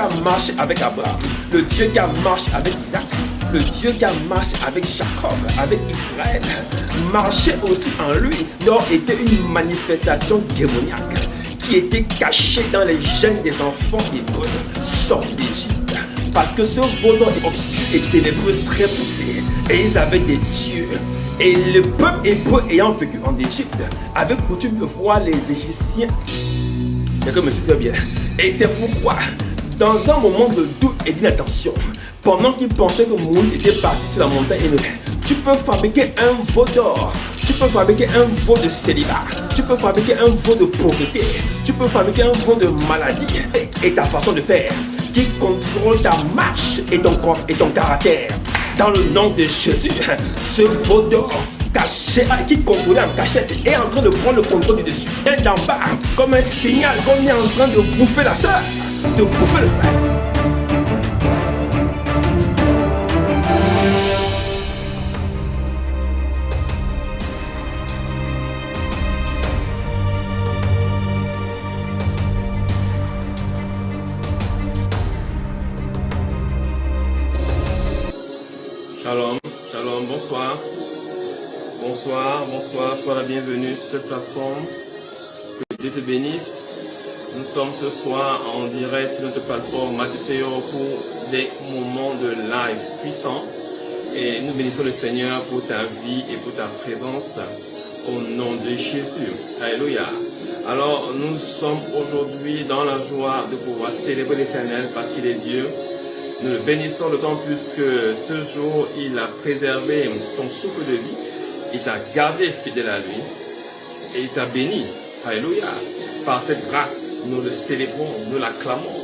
a marché avec Abraham, le Dieu qui a marché avec Isaac, le Dieu qui a marché avec Jacob, avec Israël, marchait aussi en lui. Donc était une manifestation démoniaque qui était cachée dans les gènes des enfants hébreux sortis d'Égypte. Parce que ce vaudor est obscur et ténébreux très poussé. Et ils avaient des dieux. Et le peuple hébreu ayant vécu en Égypte avait coutume de voir les Égyptiens. D'accord, monsieur, très bien. Et c'est pourquoi, dans un moment de doute et d'inattention, pendant qu'ils pensaient que Moïse était parti sur la montagne, tu peux fabriquer un veau d'or, tu peux fabriquer un veau de célibat, tu peux fabriquer un veau de pauvreté, tu peux fabriquer un veau de maladie et ta façon de faire qui contrôle ta marche et ton corps et ton caractère. Dans le nom de Jésus, ce veau d'or caché, qui contrôlait en cachette est en train de prendre le contrôle du dessus. Et d'en bas, comme un signal qu'on est en train de bouffer la soeur, de bouffer le frère. Shalom, shalom, bonsoir. Bonsoir, sois la bienvenue sur cette plateforme. Que Dieu te bénisse. Nous sommes ce soir en direct sur notre plateforme Mathéo pour des moments de live puissants. Et nous bénissons le Seigneur pour ta vie et pour ta présence au nom de Jésus. Alléluia. Alors nous sommes aujourd'hui dans la joie de pouvoir célébrer l'Éternel parce qu'il est Dieu. Nous le bénissons d'autant plus que ce jour, il a préservé ton souffle de vie. Il t'a gardé fidèle à lui et il t'a béni. Alléluia. Par cette grâce, nous le célébrons, nous l'acclamons.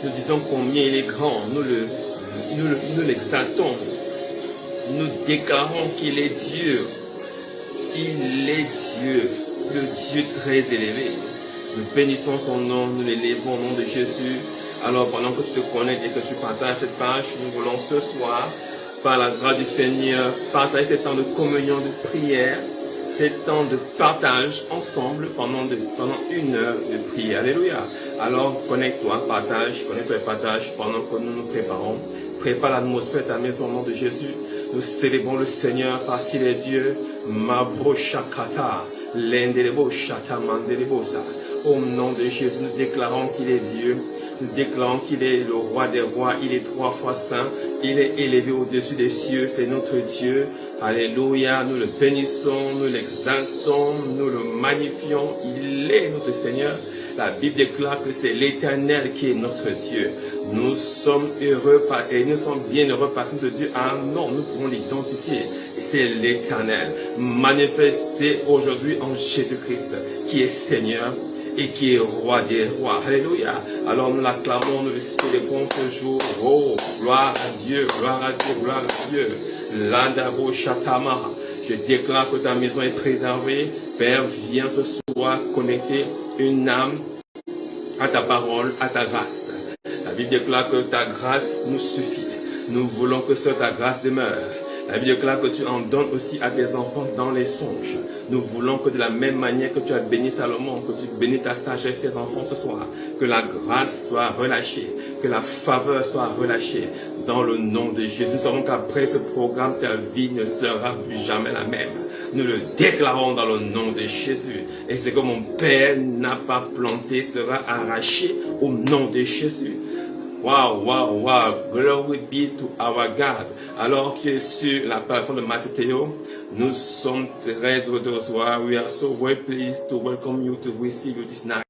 Nous disons combien il est grand. Nous l'exaltons. Nous déclarons qu'il est Dieu. Il est Dieu, le Dieu très élevé. Nous bénissons son nom, nous l'élevons au nom de Jésus. Alors pendant que tu te connectes et que tu partages cette page, nous voulons ce soir, par la grâce du Seigneur, partager ce temps de communion, de prière, ce temps de partage ensemble pendant une heure de prière. Alléluia. Alors connecte-toi, connecte-toi et partage pendant que nous nous préparons. Prépare l'atmosphère de ta maison au nom de Jésus. Nous célébrons le Seigneur parce qu'il est Dieu. Mabro Shakata, Lendelebo Shata Mandelebosa. Au nom de Jésus, nous déclarons qu'il est Dieu. Nous déclarons qu'il est le roi des rois, il est 3 fois saint, il est élevé au-dessus des cieux, c'est notre Dieu. Alléluia, nous le bénissons, nous l'exaltons, nous le magnifions, il est notre Seigneur. La Bible déclare que c'est l'Éternel qui est notre Dieu. Nous sommes heureux et nous sommes bien heureux parce que Dieu a un nom, nous pouvons l'identifier. C'est l'Éternel, manifesté aujourd'hui en Jésus-Christ, qui est Seigneur et qui est roi des rois. Alléluia. Alors nous l'acclamons, nous le célébrons ce jour. Oh, gloire à Dieu, gloire à Dieu, gloire à Dieu. Landabo Shatama. Je déclare que ta maison est préservée. Père, viens ce soir connecter une âme à ta parole, à ta grâce. La Bible déclare que ta grâce nous suffit. Nous voulons que seule ta grâce demeure. La Bible déclare que tu en donnes aussi à tes enfants dans les songes. Nous voulons que de la même manière que tu as béni Salomon, que tu bénis ta sagesse, tes enfants ce soir, que la grâce soit relâchée, que la faveur soit relâchée dans le nom de Jésus. Nous savons qu'après ce programme, ta vie ne sera plus jamais la même. Nous le déclarons dans le nom de Jésus. Et ce que mon Père n'a pas planté sera arraché au nom de Jésus. Wow. Glory be to our God. Alors tu es sur la plateforme de Mathéo. Nous sommes très heureux de recevoir. We are so well pleased to welcome you to receive you this night.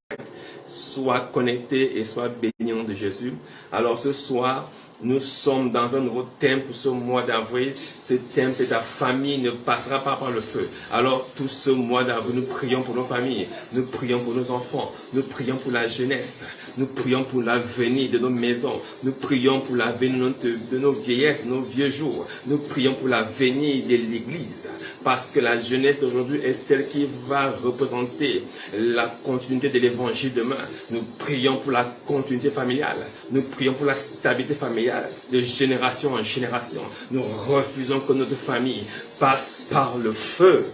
Sois connecté et sois béni au nom de Jésus. Alors ce soir, nous sommes dans un nouveau thème pour ce mois d'avril. Ce thème, c'est ta famille ne passera pas par le feu. Alors tout ce mois d'avril, nous prions pour nos familles, nous prions pour nos enfants, nous prions pour la jeunesse, nous prions pour l'avenir de nos maisons, nous prions pour l'avenir de nos vieillesses, nos vieux jours, nous prions pour l'avenir de l'Église. Parce que la jeunesse d'aujourd'hui est celle qui va représenter la continuité de l'évangile demain. Nous prions pour la continuité familiale. Nous prions pour la stabilité familiale de génération en génération. Nous refusons que notre famille passe par le feu.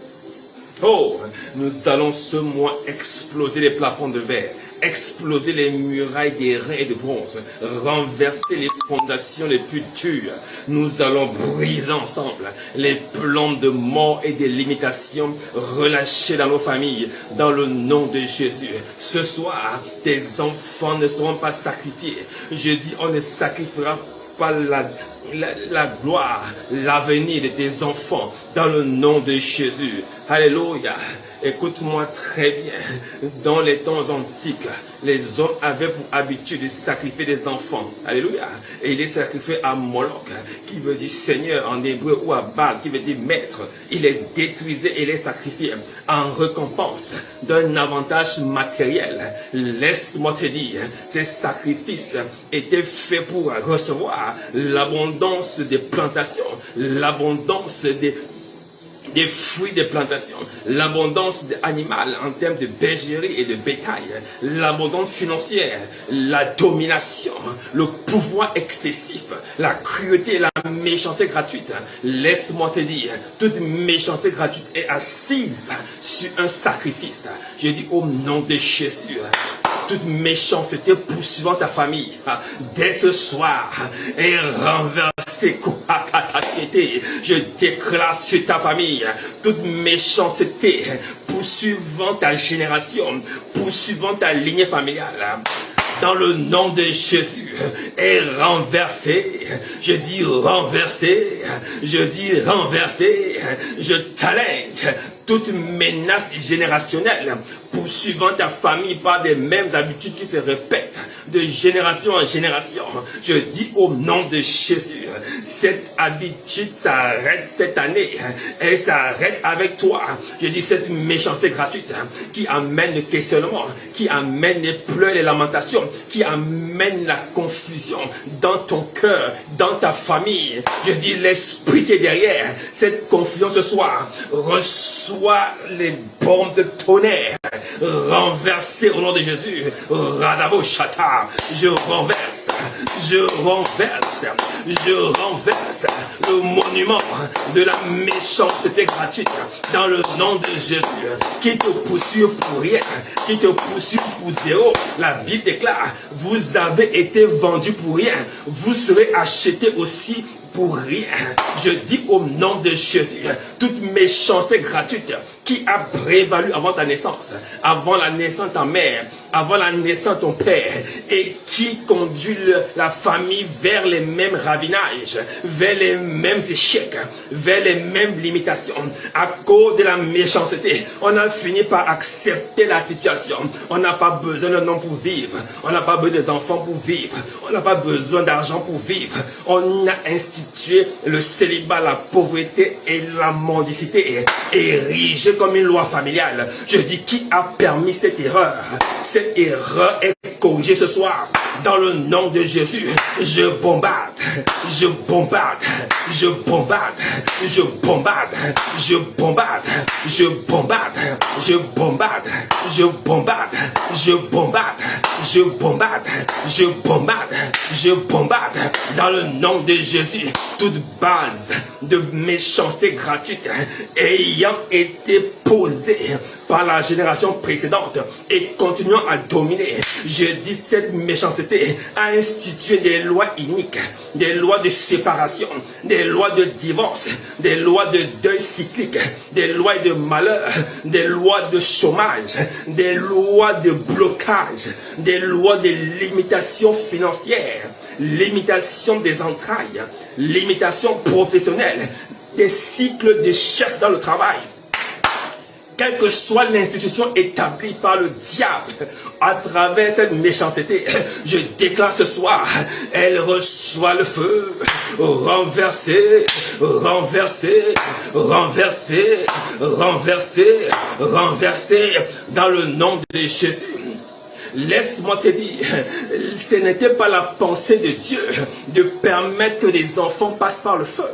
Oh, nous allons ce mois exploser les plafonds de verre, exploser les murailles d'airain et de bronze, renverser les fondations les plus dures. Nous allons briser ensemble les plans de mort et de limitation relâchés dans nos familles, dans le nom de Jésus. Ce soir, tes enfants ne seront pas sacrifiés. Je dis, on ne sacrifiera pas la gloire, l'avenir de tes enfants, dans le nom de Jésus. Alléluia. Écoute-moi très bien. Dans les temps antiques, les hommes avaient pour habitude de sacrifier des enfants. Alléluia. Et ils les sacrifiaient à Moloch, qui veut dire Seigneur en hébreu, ou à Baal, qui veut dire maître. Il les détruisait et les sacrifiait en récompense d'un avantage matériel. Laisse-moi te dire, ces sacrifices étaient faits pour recevoir l'abondance des plantations, l'abondance des fruits des plantations, l'abondance animale en termes de bergerie et de bétail, l'abondance financière, la domination, le pouvoir excessif, la cruauté et la méchanceté gratuite. Laisse-moi te dire, toute méchanceté gratuite est assise sur un sacrifice. Je dis au nom de Jésus, toute méchanceté poursuivant ta famille, dès ce soir, est renversée. Je déclare sur ta famille, toute méchanceté poursuivant ta génération, poursuivant ta lignée familiale, dans le nom de Jésus, est renversé. Je dis renversé. Je dis renversé. Je challenge toute menace générationnelle poursuivant ta famille par des mêmes habitudes qui se répètent de génération en génération. Je dis au nom de Jésus, cette habitude s'arrête cette année. Elle s'arrête avec toi. Je dis cette méchanceté gratuite qui amène le questionnement, qui amène les pleurs et les lamentations, qui amène la confusion dans ton cœur, dans ta famille. Je dis l'esprit qui est derrière cette confusion ce soir reçoit les bombes de tonnerre renversées au nom de Jésus. Radabo Shata, je renverse le monument de la méchanceté gratuite dans le nom de Jésus, qui te poursuit pour rien, qui te poursuit pour zéro. La Bible déclare, vous avez été vendus pour rien, vous serez achetés aussi pour rien. Je dis au nom de Jésus, toute méchanceté gratuite qui a prévalu avant ta naissance, avant la naissance de ta mère, avant la naissance de ton père, et qui conduit la famille vers les mêmes ravinages, vers les mêmes échecs, vers les mêmes limitations. À cause de la méchanceté, on a fini par accepter la situation. On n'a pas besoin d'un homme pour vivre, on n'a pas besoin des enfants pour vivre, on n'a pas besoin d'argent pour vivre. On a institué le célibat, la pauvreté et la mendicité, érigé comme une loi familiale. Je dis, qui a permis cette erreur? Cette erreur est corrigée ce soir. Dans le nom de Jésus, je bombarde, je bombarde, je bombarde, je bombarde, je bombarde, je bombarde, je bombarde, je bombarde, je bombarde, je bombarde, je bombarde, je bombarde. Dans le nom de Jésus, toute base de méchanceté gratuite ayant été posée par la génération précédente et continuant à dominer, je dis cette méchanceté a institué des lois iniques, des lois de séparation, des lois de divorce, des lois de deuil cyclique, des lois de malheur, des lois de chômage, des lois de blocage, des lois de limitation financière, limitation des entrailles, limitation professionnelle, des cycles d'échec dans le travail. Quelle que soit l'institution établie par le diable à travers cette méchanceté, je déclare ce soir, elle reçoit le feu, renversé, renversé, renversé, renversé, renversé, dans le nom de Jésus. Laisse-moi te dire, ce n'était pas la pensée de Dieu de permettre que les enfants passent par le feu.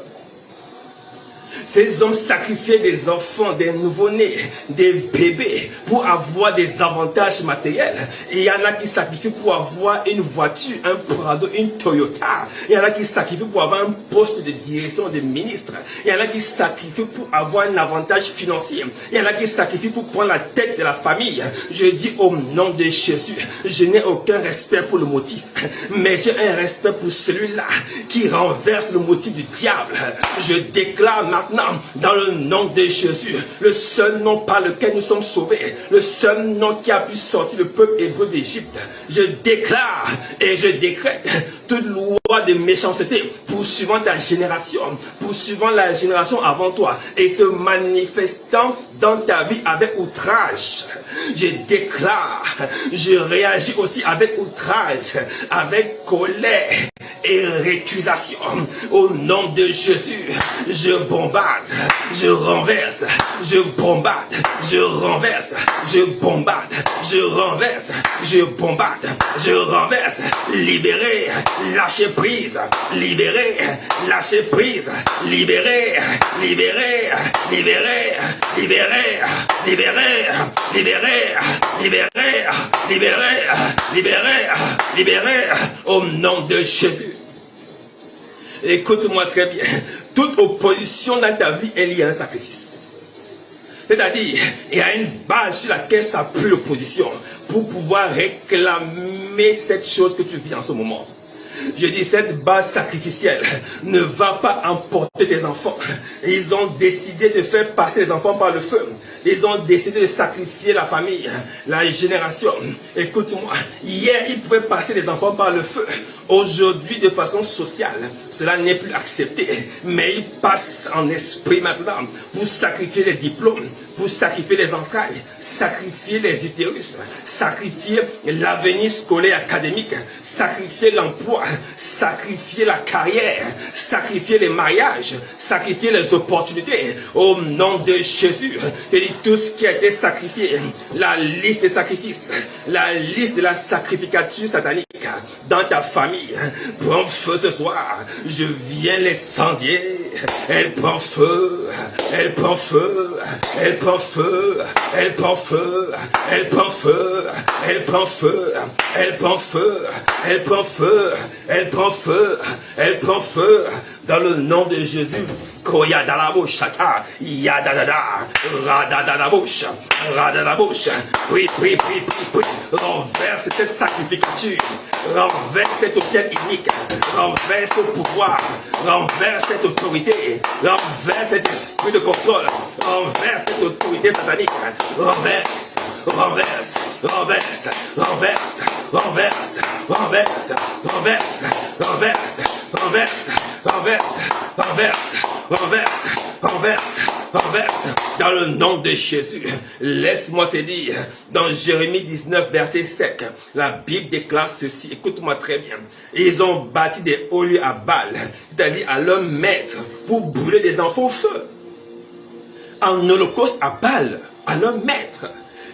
Ces hommes sacrifiaient des enfants, des nouveau-nés, des bébés pour avoir des avantages matériels. Et il y en a qui sacrifient pour avoir une voiture, un Prado, une Toyota. Il y en a qui sacrifient pour avoir un poste de direction de ministre. Il y en a qui sacrifient pour avoir un avantage financier. Il y en a qui sacrifient pour prendre la tête de la famille. Je dis au nom de Jésus, je n'ai aucun respect pour le motif, mais j'ai un respect pour celui-là qui renverse le motif du diable. Je déclare maintenant dans le nom de Jésus, le seul nom par lequel nous sommes sauvés, le seul nom qui a pu sortir le peuple hébreu d'Égypte. Je déclare et je décrète toute loi de méchanceté poursuivant ta génération, poursuivant la génération avant toi et se manifestant dans ta vie avec outrage. Je déclare, je réagis aussi avec outrage, avec colère et récusation. Au nom de Jésus, je bombarde, je renverse, je bombarde, je renverse, je bombarde, je renverse, je bombarde, je renverse. Libérez, lâchez prise, libérez, lâchez prise, libérez, libérez, libérez, libérez, libérez, libérez, libérez, libérez, libérez, libérez, au nom de Jésus. Écoute-moi très bien. Toute opposition dans ta vie est liée à un sacrifice. C'est-à-dire, il y a une base sur laquelle s'appuie l'opposition pour pouvoir réclamer cette chose que tu vis en ce moment. Je dis, cette base sacrificielle ne va pas emporter tes enfants. Ils ont décidé de faire passer les enfants par le feu. Ils ont décidé de sacrifier la famille, la génération. Écoute-moi, hier, ils pouvaient passer les enfants par le feu. Aujourd'hui, de façon sociale, cela n'est plus accepté. Mais ils passent en esprit maintenant pour sacrifier les diplômes, pour sacrifier les entrailles, sacrifier les utérus, sacrifier l'avenir scolaire académique, sacrifier l'emploi, sacrifier la carrière, sacrifier les mariages, sacrifier les opportunités. Au nom de Jésus, je dis tout ce qui a été sacrifié, la liste des sacrifices, la liste de la sacrificature satanique dans ta famille, prend feu ce soir. Je viens l'incendier. Elle prend feu, elle prend feu, elle prend feu, elle prend feu, elle prend feu, elle prend feu, elle prend feu, elle prend feu, elle prend feu, elle prend feu, dans le nom de Jésus. Koya dans la bouche, yada da da, rada da la bouche, rada la bouche. Oui, oui, oui, oui. Renverse cette sacrificature, renverse cette autel unique, renverse ce pouvoir, renverse cette autorité, renverse cet esprit de contrôle, renverse cette autorité satanique, renverse, renverse, renverse, renverse, renverse, renverse, renverse, renverse, renverse, renverse, renverse, renverse, renverse, renverse, dans le nom de Jésus. Laisse-moi te dire, dans Jérémie 19, verset 5, la Bible déclare ceci, écoute-moi très bien. Ils ont bâti des hauts lieux à Baal, c'est-à-dire à leur maître, pour brûler des enfants au feu. En holocauste à Baal, à leur maître,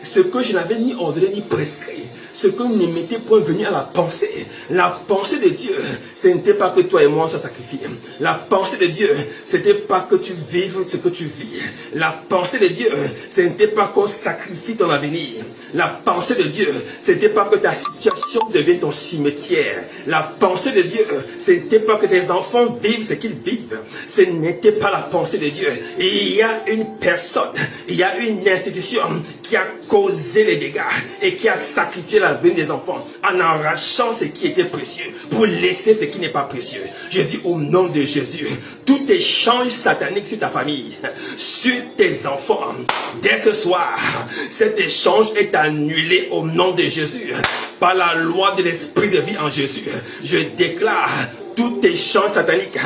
ce que je n'avais ni ordonné ni prescrit, ce que ne m'était point venu à la pensée. La pensée de Dieu, ce n'était pas que toi et moi on se sacrifie. La pensée de Dieu, ce n'était pas que tu vives ce que tu vis. La pensée de Dieu, ce n'était pas qu'on sacrifie ton avenir. La pensée de Dieu, ce n'était pas que ta situation devienne ton cimetière. La pensée de Dieu, ce n'était pas que tes enfants vivent ce qu'ils vivent. Ce n'était pas la pensée de Dieu. Et il y a une personne, il y a une institution qui a causé les dégâts et qui a sacrifié la vie des enfants en arrachant ce qui était précieux pour laisser ce qui n'est pas précieux. Je dis au nom de Jésus, tout échange satanique sur ta famille, sur tes enfants, dès ce soir, cet échange est annulé au nom de Jésus par la loi de l'esprit de vie en Jésus. Je déclare tout échange satanique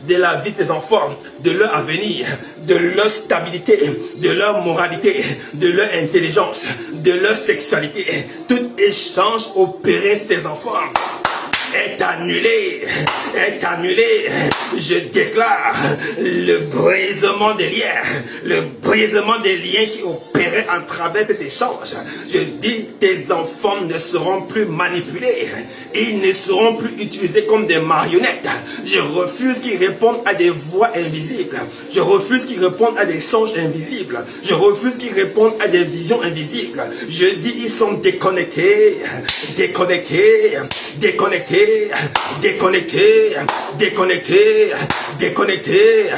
de la vie de tes enfants, de leur avenir, de leur stabilité, de leur moralité, de leur intelligence, de leur sexualité. Tout échange opéré sur tes enfants est annulé, est annulé. Je déclare le brisement des liens qui opèrent libérer à travers cet échange. Je dis, tes enfants ne seront plus manipulés. Ils ne seront plus utilisés comme des marionnettes. Je refuse qu'ils répondent à des voix invisibles. Je refuse qu'ils répondent à des songes invisibles. Je refuse qu'ils répondent à des visions invisibles. Je dis, ils sont déconnectés, déconnectés, déconnectés, déconnectés, déconnectés, déconnectés,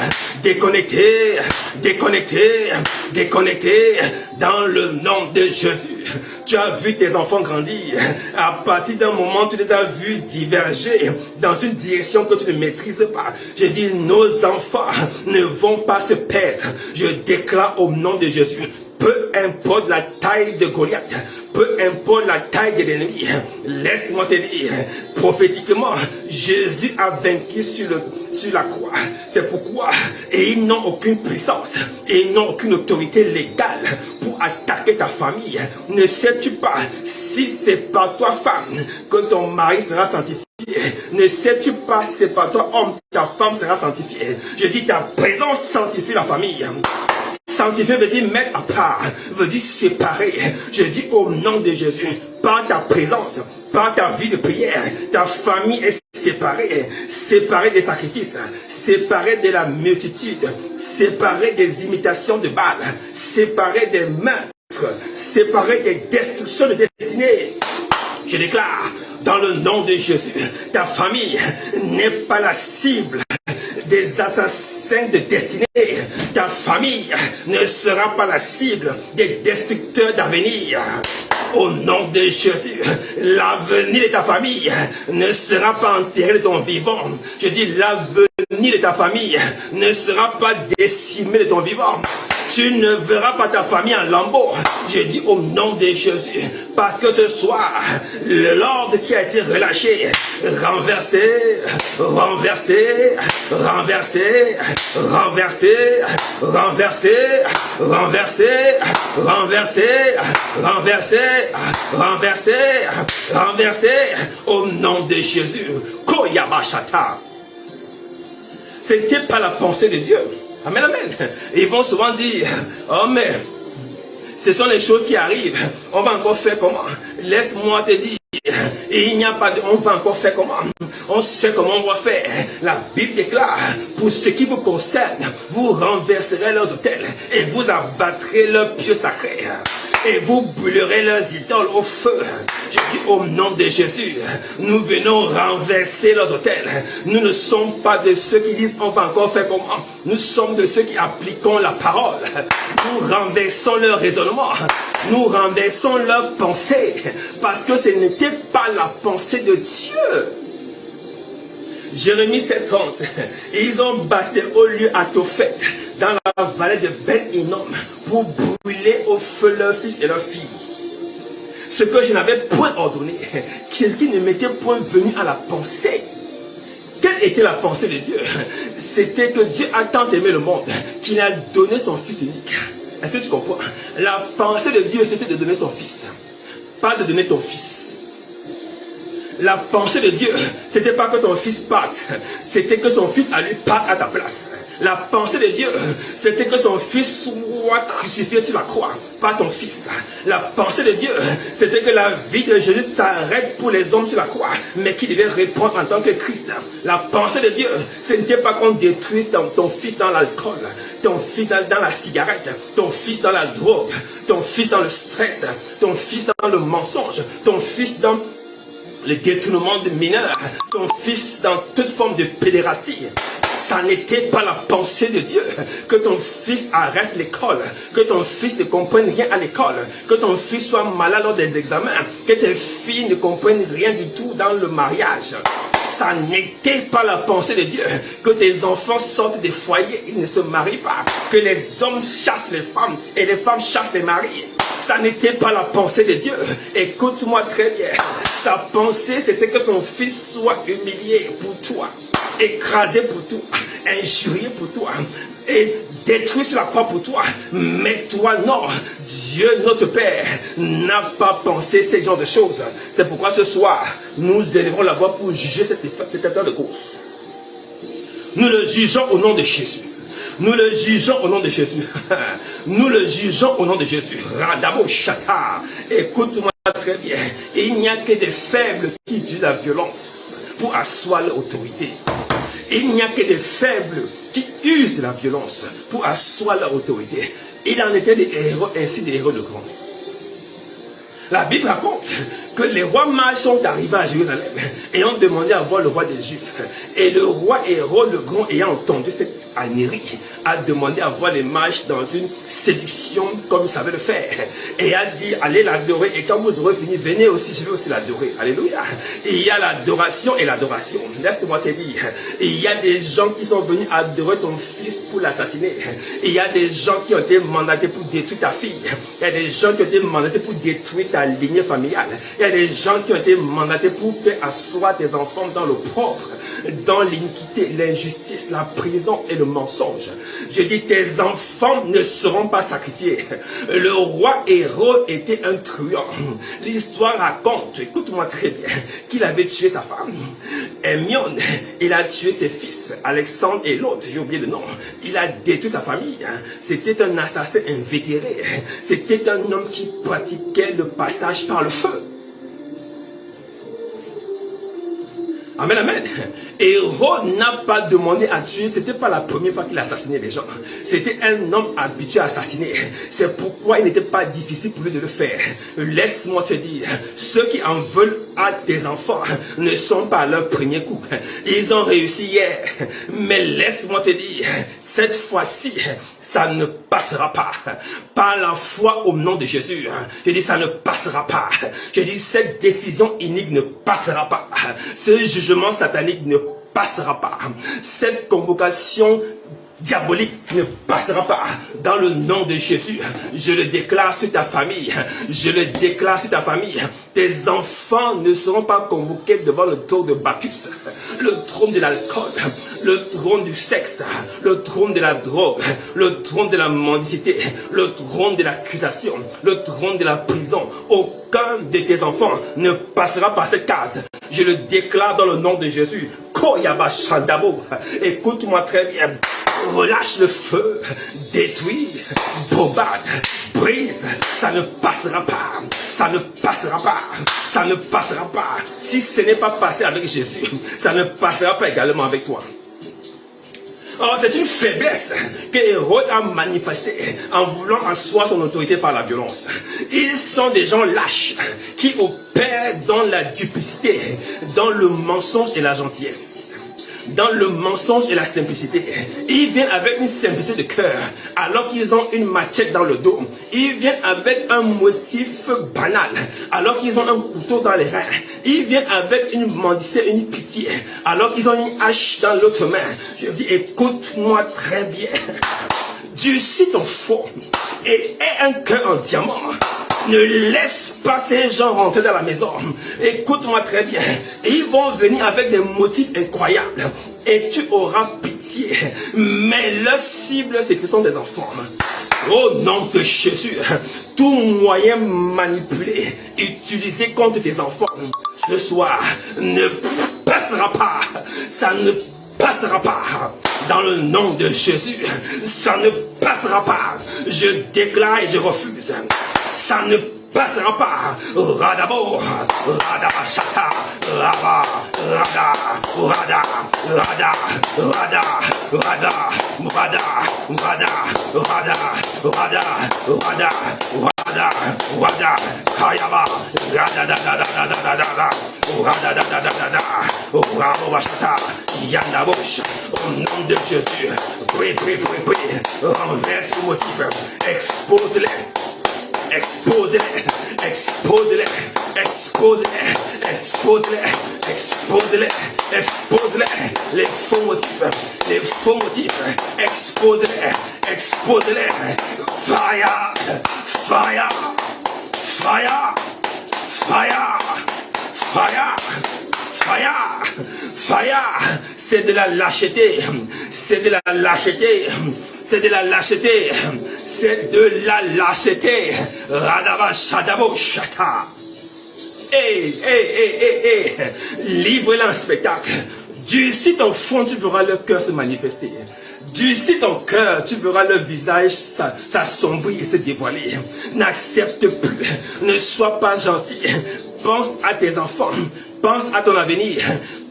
déconnectés, déconnectés, déconnectés, dans le nom de Jésus. Tu as vu tes enfants grandir. À partir d'un moment, tu les as vus diverger dans une direction que tu ne maîtrises pas. Je dis, nos enfants ne vont pas se perdre. Je déclare au nom de Jésus, peu importe la taille de Goliath, peu importe la taille de l'ennemi, laisse-moi te dire, prophétiquement, Jésus a vaincu sur la croix. C'est pourquoi, et ils n'ont aucune puissance, et ils n'ont aucune autorité légale pour attaquer ta famille. Ne sais-tu pas, si c'est par toi, femme, que ton mari sera sanctifié? Ne sais-tu pas, si c'est par toi, homme, ta femme sera sanctifiée? Je dis, ta présence sanctifie la famille. Sanctifier veut dire mettre à part, veut dire séparer. Je dis au nom de Jésus, par ta présence, par ta vie de prière, ta famille est séparée, séparée des sacrifices, séparée de la multitude, séparée des imitations de Baal, séparée des meurtres, séparée des destructions de destinée. Je déclare, dans le nom de Jésus, ta famille n'est pas la cible des assassins de destinée. Ta famille ne sera pas la cible des destructeurs d'avenir. Au nom de Jésus, l'avenir de ta famille ne sera pas enterré de ton vivant. Je dis, l'avenir de ta famille ne sera pas décimé de ton vivant. Tu ne verras pas ta famille en lambeaux. Je dis au nom de Jésus, parce que ce soir, l'ordre qui a été relâché, renversé, renversé, renversé, renversé, renversé, renversé, renversé, renversé, renversé, renversé, au nom de Jésus. Koyabashata. Ce n'était pas la pensée de Dieu. Amen, amen. Ils vont souvent dire, oh mais, ce sont les choses qui arrivent. On va encore faire comment? Laisse-moi te dire. Et il n'y a pas de, on va encore faire comment? On sait comment on va faire. La Bible déclare, pour ce qui vous concerne, vous renverserez leurs autels et vous abattrez leurs pieux sacrés. Et vous brûlerez leurs idoles au feu. Je dis au nom de Jésus, nous venons renverser leurs autels. Nous ne sommes pas de ceux qui disent on va encore faire comment. Nous sommes de ceux qui appliquons la parole. Nous renversons leur raisonnement. Nous renversons leurs pensées. Parce que ce n'était pas la pensée de Dieu. Jérémie 7:30. Ils ont bâti au lieu à Tophet, dans la vallée de Ben-Hinnom, pour brûler au feu leurs fils et leurs filles. Ce que je n'avais point ordonné, qui ne m'était point venu à la pensée. Quelle était la pensée de Dieu? C'était que Dieu a tant aimé le monde qu'il a donné son fils unique. Est-ce que tu comprends? La pensée de Dieu, c'était de donner son fils, pas de donner ton fils. La pensée de Dieu, c'était pas que ton fils parte, c'était que son fils à lui parte à ta place. La pensée de Dieu, c'était que son fils soit crucifié sur la croix, pas ton fils. La pensée de Dieu, c'était que la vie de Jésus s'arrête pour les hommes sur la croix, mais qu'il devait répondre en tant que Christ. La pensée de Dieu, ce n'était pas qu'on détruise ton fils dans l'alcool, ton fils dans la cigarette, ton fils dans la drogue, ton fils dans le stress, ton fils dans le mensonge, ton fils dans le détournement de mineurs, ton fils dans toute forme de pédérastie. Ça n'était pas la pensée de Dieu que ton fils arrête l'école, que ton fils ne comprenne rien à l'école, que ton fils soit malade lors des examens, que tes filles ne comprennent rien du tout dans le mariage. Ça n'était pas la pensée de Dieu que tes enfants sortent des foyers, ils ne se marient pas, que les hommes chassent les femmes et les femmes chassent les maris. Ça n'était pas la pensée de Dieu. Écoute-moi très bien. Sa pensée, c'était que son fils soit humilié pour toi, écrasé pour toi, injurié pour toi, et détruit sur la croix pour toi. Mais toi, non. Dieu, notre Père, n'a pas pensé ce genre de choses. C'est pourquoi ce soir, nous élèverons la voix pour juger cet état de cause. Nous le jugeons au nom de Jésus. Nous le jugeons au nom de Jésus. Nous le jugeons au nom de Jésus. Radabo Shata. Écoute-moi très bien. Il n'y a que des faibles qui utilisent la violence pour asseoir l'autorité. Il n'y a que des faibles qui usent de la violence pour asseoir leur autorité. Il en était des héros, ainsi des héros de grands. La Bible raconte que les rois mages sont arrivés à Jérusalem et ont demandé à voir le roi des Juifs. Et le roi Hérode le Grand, ayant entendu cette ânerie, a demandé à voir les mages dans une séduction comme il savait le faire. Et a dit, allez l'adorer. Et quand vous aurez fini, venez aussi, je vais aussi l'adorer. Alléluia. Il y a l'adoration et l'adoration. Laisse-moi te dire, il y a des gens qui sont venus adorer ton fils pour l'assassiner. Il y a des gens qui ont été mandatés pour détruire ta fille. Il y a des gens qui ont été mandatés pour détruire ta lignée familiale. Il y a des gens qui ont été mandatés pour faire asseoir tes enfants dans le propre, dans l'iniquité, l'injustice, la prison et le mensonge. Je dis, tes enfants ne seront pas sacrifiés. Le roi Hérode était un truand. L'histoire raconte, écoute-moi très bien, qu'il avait tué sa femme, Hermione. Il a tué ses fils, Alexandre et l'autre, j'ai oublié le nom. Il a détruit sa famille. C'était un assassin invétéré. C'était un homme qui pratiquait le passage par le feu. Amen, amen. Hérode n'a pas demandé à tuer. C'était pas la première fois qu'il assassinait les gens. C'était un homme habitué à assassiner. C'est pourquoi il n'était pas difficile pour lui de le faire. Laisse-moi te dire, ceux qui en veulent à tes enfants ne sont pas à leur premier coup. Ils ont réussi hier. Mais laisse-moi te dire, cette fois-ci, ça ne passera pas. Par la foi au nom de Jésus. Je dis, ça ne passera pas. Je dis, cette décision inique ne passera pas. Ce jugement satanique ne passera pas. Cette convocation diabolique ne passera pas. Dans le nom de Jésus, je le déclare sur ta famille. Je le déclare sur ta famille. Tes enfants ne seront pas convoqués devant le trône de Bacchus, le trône de l'alcool, le trône du sexe, le trône de la drogue, le trône de la mendicité, le trône de l'accusation, le trône de la prison. Aucun de tes enfants ne passera par cette case. Je le déclare dans le nom de Jésus. Koyaba Shandabo. Écoute-moi très bien. Relâche le feu, détruis, bombade, brise, ça ne passera pas, ça ne passera pas, ça ne passera pas. Si ce n'est pas passé avec Jésus, ça ne passera pas également avec toi. Or, c'est une faiblesse que Hérode a manifestée en voulant asseoir son autorité par la violence. Ils sont des gens lâches qui opèrent dans la duplicité, dans le mensonge et la gentillesse. Dans le mensonge et la simplicité. Ils viennent avec une simplicité de cœur, alors qu'ils ont une machette dans le dos. Ils viennent avec un motif banal, alors qu'ils ont un couteau dans les reins. Ils viennent avec une mendicité, une pitié, alors qu'ils ont une hache dans l'autre main. Je dis, écoute-moi très bien. Durcis ton faux et aie un cœur en diamant. Ne laisse pas ces gens rentrer dans la maison. Écoute-moi très bien. Ils vont venir avec des motifs incroyables. Et tu auras pitié. Mais leur cible, c'est que ce sont des enfants. Au nom de Jésus, tout moyen manipulé, utilisé contre tes enfants, ce soir, ne passera pas. Ça ne passera pas. Dans le nom de Jésus, ça ne passera pas. Je déclare et je refuse. Ça ne passera pas. Radabo, Radabashata, Raba, Rada, Rada, Rada, Rada, Rada, Rada, Rada, Rada, Rada, Rada, Rada, Rada, Kayaba, Rada, da, da, da, da, da, da, da, Rada, da, da, da, da, da, Rabashata, Yandabosh, au nom de Jésus, prie, prie, prie, prie, renverse le motif, expose-les. Expose-les, expose-les, expose-les, expose-les, expose-les, expose-les, les faux motifs, expose-les, expose-les, fire, fire, fire, fire, fire, fire, fire, c'est de la lâcheté, c'est de la lâcheté, c'est de la lâcheté, c'est de la lâcheté. Radaba Shadabo Shata. Livre-la en spectacle. Durcis ton front, tu verras leur cœur se manifester. Durcis ton cœur, tu verras leur visage s'assombrir et se dévoiler. N'accepte plus, ne sois pas gentil. Pense à tes enfants, pense à ton avenir,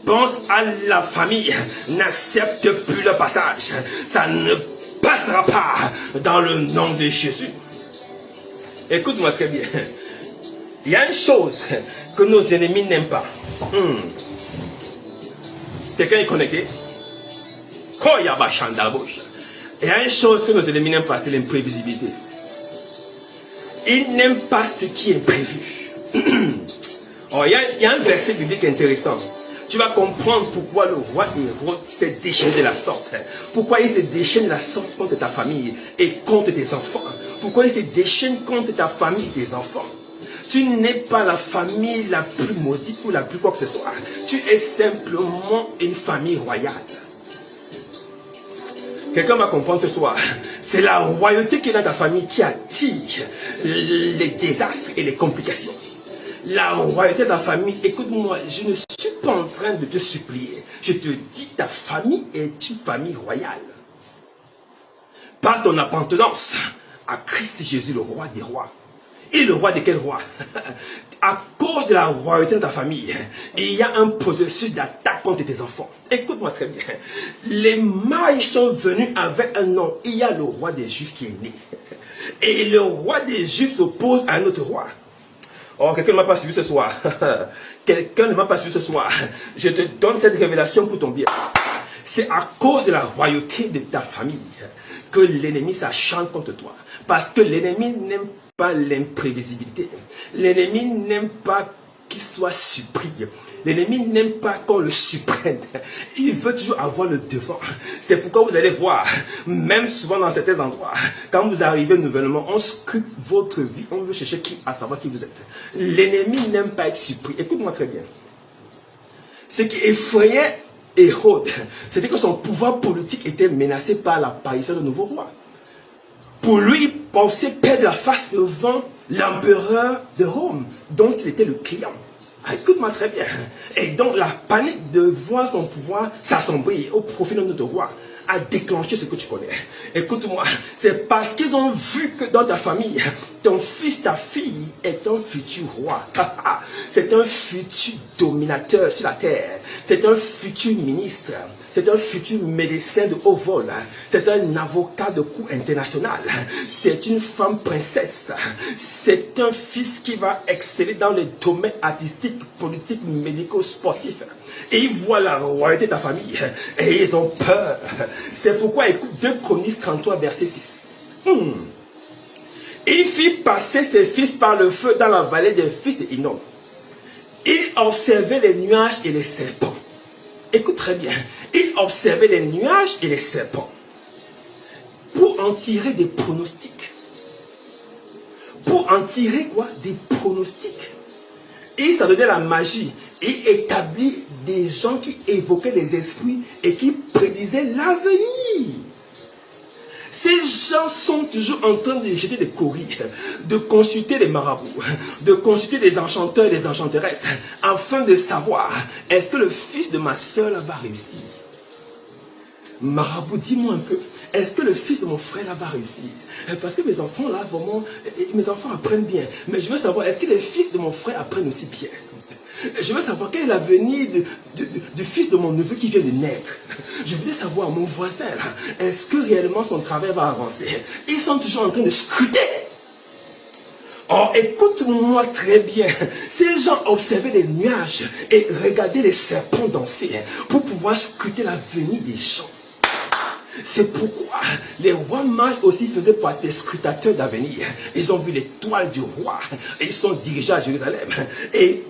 pense à la famille. N'accepte plus le passage. Ça ne passera pas dans le nom de Jésus. Écoute-moi très bien. Il y a une chose que nos ennemis n'aiment pas. Quelqu'un est connecté? Il y a une chose que nos ennemis n'aiment pas, c'est l'imprévisibilité. Ils n'aiment pas ce qui est prévu. Il y a un verset biblique intéressant. Tu vas comprendre pourquoi le roi Hérode s'est déchaîné de la sorte. Pourquoi il se déchaîne de la sorte contre ta famille et contre tes enfants. Pourquoi il se déchaîne contre ta famille et tes enfants. Tu n'es pas la famille la plus maudite ou la plus quoi que ce soit. Tu es simplement une famille royale. Quelqu'un va comprendre ce soir. C'est la royauté qui est dans ta famille qui attire les désastres et les complications. La royauté de ta famille, écoute-moi, je ne suis pas en train de te supplier. Je te dis, ta famille est une famille royale. Par ton appartenance à Christ Jésus, le roi des rois. Et le roi de quel roi? À cause de la royauté de ta famille, il y a un processus d'attaque contre tes enfants. Écoute-moi très bien. Les mages sont venus avec un nom. Il y a le roi des Juifs qui est né. Et le roi des Juifs s'oppose à un autre roi. Oh, quelqu'un ne m'a pas suivi ce soir. Quelqu'un ne m'a pas suivi ce soir. Je te donne cette révélation pour ton bien. C'est à cause de la royauté de ta famille que l'ennemi s'acharne contre toi. Parce que l'ennemi n'aime pas l'imprévisibilité. L'ennemi n'aime pas qu'il soit surpris. L'ennemi n'aime pas qu'on le surprenne. Il veut toujours avoir le devant. C'est pourquoi vous allez voir, même souvent dans certains endroits, quand vous arrivez nouvellement, on scrute votre vie. On veut chercher à savoir qui vous êtes. L'ennemi n'aime pas être surpris. Écoute-moi très bien. Ce qui effrayait Hérode, c'était que son pouvoir politique était menacé par l'apparition de nouveau roi. Pour lui, il pensait perdre la face devant l'empereur de Rome, dont il était le client. Écoute-moi très bien. Et donc la panique de voir son pouvoir s'assombrir au profit de notre roi a déclenché ce que tu connais. Écoute-moi, c'est parce qu'ils ont vu que dans ta famille, ton fils, ta fille est un futur roi. C'est un futur dominateur sur la terre. C'est un futur ministre. C'est un futur médecin de haut vol. C'est un avocat de cour international. C'est une femme princesse. C'est un fils qui va exceller dans les domaines artistiques, politiques, médicaux, sportifs. Et ils voient la royauté de ta famille. Et ils ont peur. C'est pourquoi, écoute, 2 Chroniques 33, verset 6. Il fit passer ses fils par le feu dans la vallée des fils de Hinnom. Il observait les nuages et les serpents. Écoute très bien. Il observait les nuages et les serpents pour en tirer des pronostics. Pour en tirer quoi? Des pronostics. Il s'adonnait à la magie et établit des gens qui évoquaient les esprits et qui prédisaient l'avenir. Ces gens sont toujours en train de jeter des courriers, de consulter les marabouts, de consulter les enchanteurs et les enchanteresses, afin de savoir, est-ce que le fils de ma soeur va réussir? Marabout, dis-moi un peu, est-ce que le fils de mon frère là va réussir? Parce que mes enfants là, vraiment, mes enfants apprennent bien. Mais je veux savoir, est-ce que les fils de mon frère apprennent aussi bien? Je veux savoir quel est l'avenir du fils de mon neveu qui vient de naître. Je voulais savoir, mon voisin là, est-ce que réellement son travail va avancer? Ils sont toujours en train de scruter. Oh, écoute-moi très bien. Ces gens observaient les nuages et regardaient les serpents danser pour pouvoir scruter l'avenir des gens. C'est pourquoi les rois mages aussi faisaient partie des scrutateurs d'avenir. Ils ont vu l'étoile du roi et ils sont dirigés à Jérusalem. Et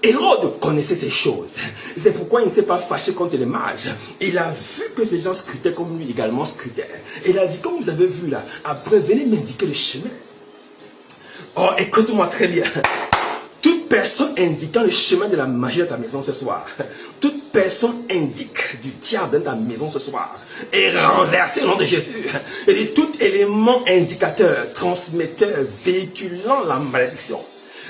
Hérode connaissait ces choses. C'est pourquoi il ne s'est pas fâché contre les mages. Il a vu que ces gens scrutaient comme lui également scrutait. Et il a dit, comme vous avez vu là, après venez m'indiquer le chemin. Oh, écoute-moi très bien. Toute personne indiquant le chemin de la magie dans ta maison ce soir, toute personne indique du diable dans ta maison ce soir, est renversée au nom de Jésus. Et tout élément indicateur, transmetteur, véhiculant la malédiction,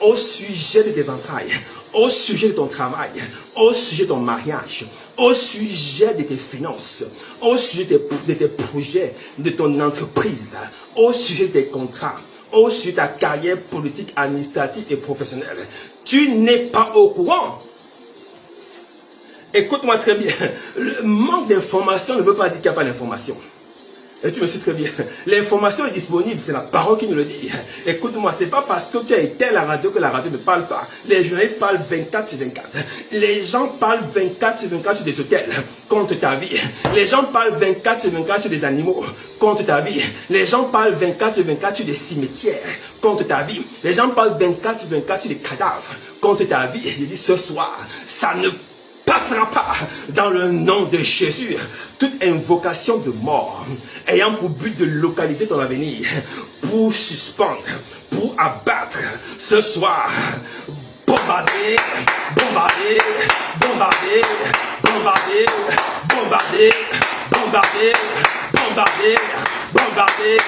au sujet de tes entrailles, au sujet de ton travail, au sujet de ton mariage, au sujet de tes finances, au sujet de tes projets, de ton entreprise, au sujet de tes contrats, au sujet de ta carrière politique, administrative et professionnelle. Tu n'es pas au courant. Écoute-moi très bien. Le manque d'information ne veut pas dire qu'il n'y a pas d'information. Et tu me suis très bien. L'information est disponible, c'est la parole qui nous le dit. Écoute-moi, c'est pas parce que tu as éteint la radio que la radio ne parle pas. Les journalistes parlent 24 sur 24. Les gens parlent 24 sur 24 sur des hôtels contre ta vie. Les gens parlent 24 sur 24 sur des animaux contre ta vie. Les gens parlent 24 sur 24 sur des cimetières contre ta vie. Les gens parlent 24 sur 24 sur des cadavres contre ta vie. Je dis ce soir, ça ne passera pas dans le nom de Jésus. Toute invocation de mort ayant pour but de localiser ton avenir, pour suspendre, pour abattre, ce soir, bombarder, bombarder, bombarder, bombarder, bombarder, bombarder, bombarder, bombarder, bombarder,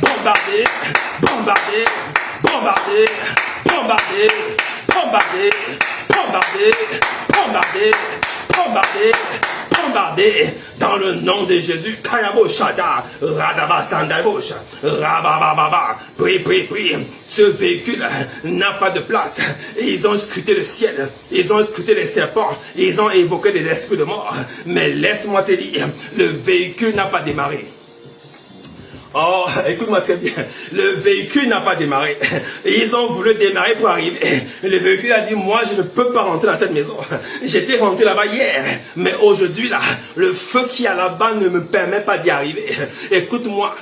bombarder, bombarder, bombarder, bombarder, bombarder, bombarder, bombarder, bombarder, dans le nom de Jésus. Kayabo Shada, Radaba Sandabosha, Rabababa, prie, prie, prie. Ce véhicule n'a pas de place. Ils ont scruté le ciel, ils ont scruté les serpents, ils ont évoqué des esprits de mort. Mais laisse-moi te dire, le véhicule n'a pas démarré. Oh, écoute-moi très bien. Le véhicule n'a pas démarré. Ils ont voulu démarrer pour arriver. Le véhicule a dit, moi, je ne peux pas rentrer dans cette maison. J'étais rentré là-bas hier. Mais aujourd'hui, là, le feu qui est là-bas ne me permet pas d'y arriver. Écoute-moi.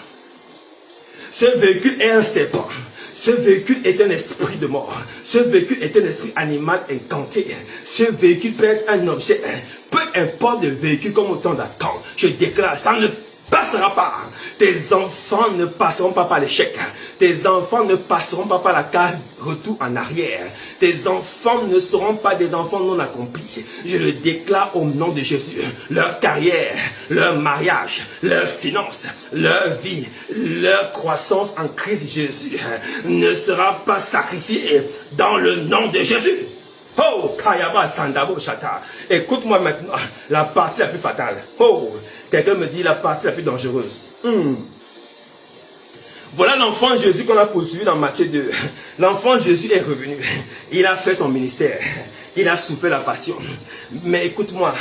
Ce véhicule est un serpent. Ce véhicule est un esprit de mort. Ce véhicule est un esprit animal incanté. Ce véhicule peut être un objet. Peu importe le véhicule comme autant d'attente. Je déclare, ça ne passera pas. Tes enfants ne passeront pas par l'échec. Tes enfants ne passeront pas par la case retour en arrière. Tes enfants ne seront pas des enfants non accomplis. Je le déclare au nom de Jésus. Leur carrière, leur mariage, leurs finances, leur vie, leur croissance en Christ Jésus ne sera pas sacrifiée dans le nom de Jésus. Oh, Kayaba Sandabo Shata. Écoute-moi maintenant, la partie la plus fatale. Oh, quelqu'un me dit la partie la plus dangereuse. Voilà l'enfant Jésus qu'on a poursuivi dans Matthieu 2. L'enfant Jésus est revenu. Il a fait son ministère. Il a souffert la passion. Mais écoute-moi,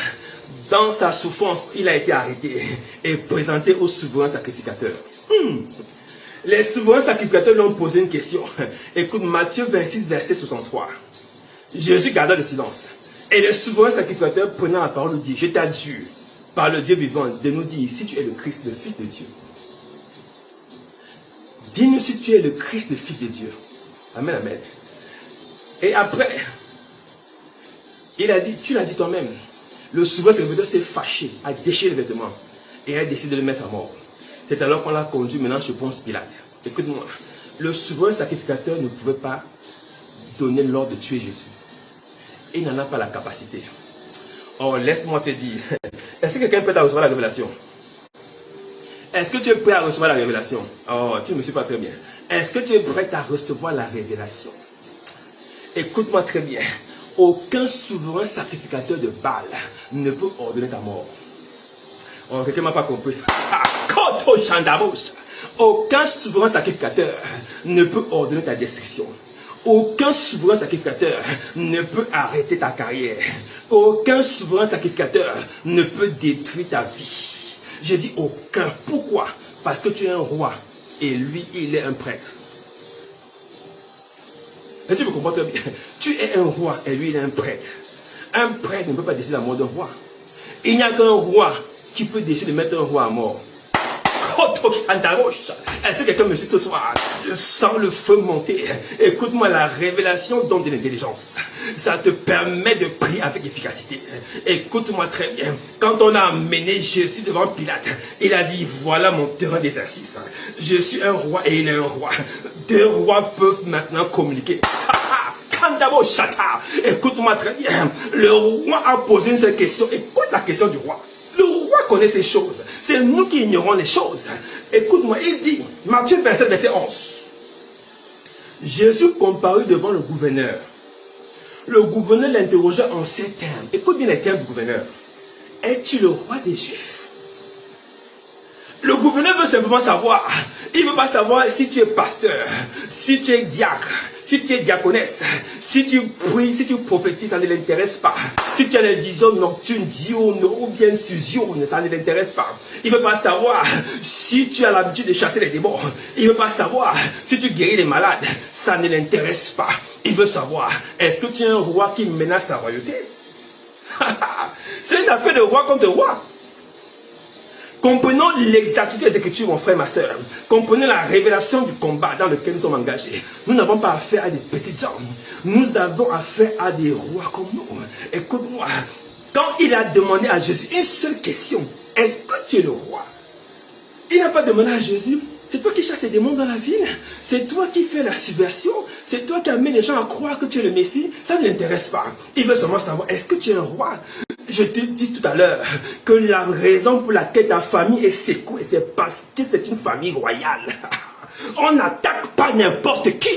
dans sa souffrance, il a été arrêté et présenté au souverain sacrificateur. Les souverains sacrificateurs lui ont posé une question. Écoute, Matthieu 26, verset 63. Jésus garda le silence. Et le souverain sacrificateur prenant la parole dit, je t'adjure par le Dieu vivant de nous dire si tu es le Christ, le Fils de Dieu. Dis-nous si tu es le Christ, le Fils de Dieu. Amen, amen. Et après, il a dit, tu l'as dit toi-même. Le souverain sacrificateur s'est fâché, a déchiré le vêtement et a décidé de le mettre à mort. C'est alors qu'on l'a conduit maintenant chez Ponce Pilate. Écoute-moi, le souverain sacrificateur ne pouvait pas donner l'ordre de tuer Jésus. Il n'en a pas la capacité. Oh, laisse-moi te dire. Est-ce que quelqu'un peut recevoir la révélation? Est-ce que tu es prêt à recevoir la révélation? Oh, tu ne me suis pas très bien. Est-ce que tu es prêt à recevoir la révélation? Écoute-moi très bien. Aucun souverain sacrificateur de Baal ne peut ordonner ta mort. Oh, quelqu'un ne m'a pas compris. Aucun souverain sacrificateur ne peut ordonner ta destruction. Aucun souverain sacrificateur ne peut arrêter ta carrière. Aucun souverain sacrificateur ne peut détruire ta vie. Je dis aucun. Pourquoi? Parce que tu es un roi et lui, il est un prêtre. Et tu me comprends très bien. Tu es un roi et lui, il est un prêtre. Un prêtre ne peut pas décider la mort d'un roi. Il n'y a qu'un roi qui peut décider de mettre un roi à mort. Est-ce que quelqu'un me suit ce soir? Je sens le feu monter. Écoute-moi, la révélation donne de l'intelligence. Ça te permet de prier avec efficacité. Écoute-moi très bien. Quand on a amené Jésus devant Pilate, il a dit, voilà mon terrain d'exercice. Je suis un roi et il est un roi. Deux rois peuvent maintenant communiquer. Écoute-moi très bien. Le roi a posé une seule question. Écoute la question du roi. Le roi connaît ces choses. C'est nous qui ignorons les choses. Écoute-moi, il dit, Matthieu 27, verset 11. Jésus comparut devant le gouverneur. Le gouverneur l'interrogeait en ces termes. Écoute bien les termes du gouverneur. Es-tu le roi des Juifs? Le gouverneur veut simplement savoir. Il ne veut pas savoir si tu es pasteur, si tu es diacre, si tu es diaconesse, si tu pries, si tu prophétises, ça ne l'intéresse pas. Si tu as les visions nocturnes, diurnes ou bien surdiurnes, ça ne l'intéresse pas. Il ne veut pas savoir si tu as l'habitude de chasser les démons. Il ne veut pas savoir si tu guéris les malades. Ça ne l'intéresse pas. Il veut savoir, est-ce que tu es un roi qui menace sa royauté? C'est une affaire de roi contre roi. Comprenons l'exactitude des Écritures, mon frère, ma soeur. Comprenez la révélation du combat dans lequel nous sommes engagés. Nous n'avons pas affaire à des petits gens. Nous avons affaire à des rois comme nous. Écoute-moi. Quand il a demandé à Jésus une seule question, est-ce que tu es le roi? Il n'a pas demandé à Jésus, c'est toi qui chasses les démons dans la ville. C'est toi qui fais la subversion. C'est toi qui amènes les gens à croire que tu es le Messie. Ça ne l'intéresse pas. Il veut seulement savoir, est-ce que tu es un roi? Je te dis tout à l'heure que la raison pour laquelle ta famille est secouée, c'est parce que c'est une famille royale. On n'attaque pas n'importe qui.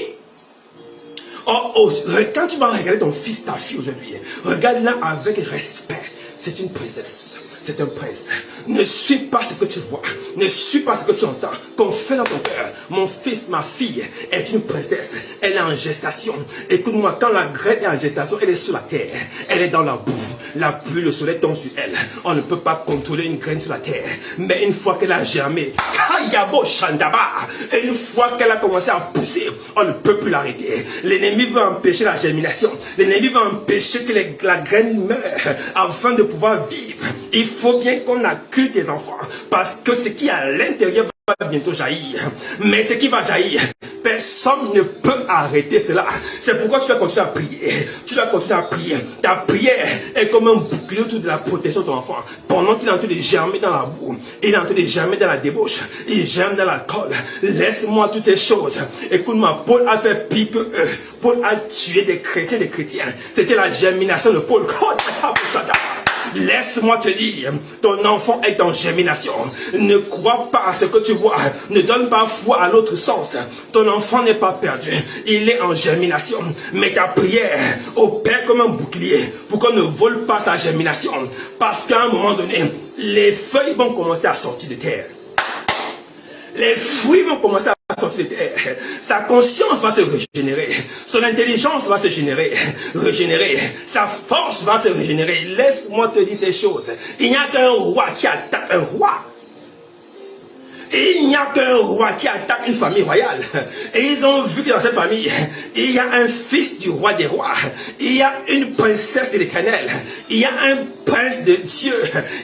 Quand tu vas regarder ton fils, ta fille aujourd'hui, regarde-la avec respect. C'est une princesse. C'est un prince. Ne suis pas ce que tu vois. Ne suis pas ce que tu entends. Confie dans ton cœur. Mon fils, ma fille est une princesse. Elle est en gestation. Écoute-moi, quand la graine est en gestation, elle est sur la terre. Elle est dans la boue. La pluie, le soleil tombe sur elle. On ne peut pas contrôler une graine sur la terre. Mais une fois qu'elle a germé, Kayabo Shandaba, et une fois qu'elle a commencé à pousser, on ne peut plus l'arrêter. L'ennemi veut empêcher la germination. L'ennemi veut empêcher que la graine meure afin de pouvoir vivre. Il faut bien qu'on accule tes enfants parce que ce qui est à l'intérieur va bientôt jaillir. Mais ce qui va jaillir, personne ne peut arrêter cela. C'est pourquoi tu dois continuer à prier. Tu dois continuer à prier. Ta prière est comme un bouclier autour de la protection de ton enfant. Pendant qu'il est en train de germer dans la boue, il est en train de germer dans la débauche, il germe dans l'alcool. Laisse-moi toutes ces choses. Écoute-moi, Paul a fait pire que eux. Paul a tué des chrétiens, des chrétiens. C'était la germination de Paul. Laisse-moi te dire, ton enfant est en germination. Ne crois pas à ce que tu vois. Ne donne pas foi à l'autre sens. Ton enfant n'est pas perdu. Il est en germination. Mais ta prière opère comme un bouclier pour qu'on ne vole pas sa germination. Parce qu'à un moment donné, les feuilles vont commencer à sortir de terre. Les fruits vont commencer à sortir de terre. Sa conscience va se régénérer. Son intelligence va se régénérer. Sa force va se régénérer. Laisse-moi te dire ces choses. Il n'y a qu'un roi qui attaque un roi. Et il n'y a qu'un roi qui attaque une famille royale. Et ils ont vu que dans cette famille, il y a un fils du roi des rois. Il y a une princesse de l'Éternel. Il y a un prince de Dieu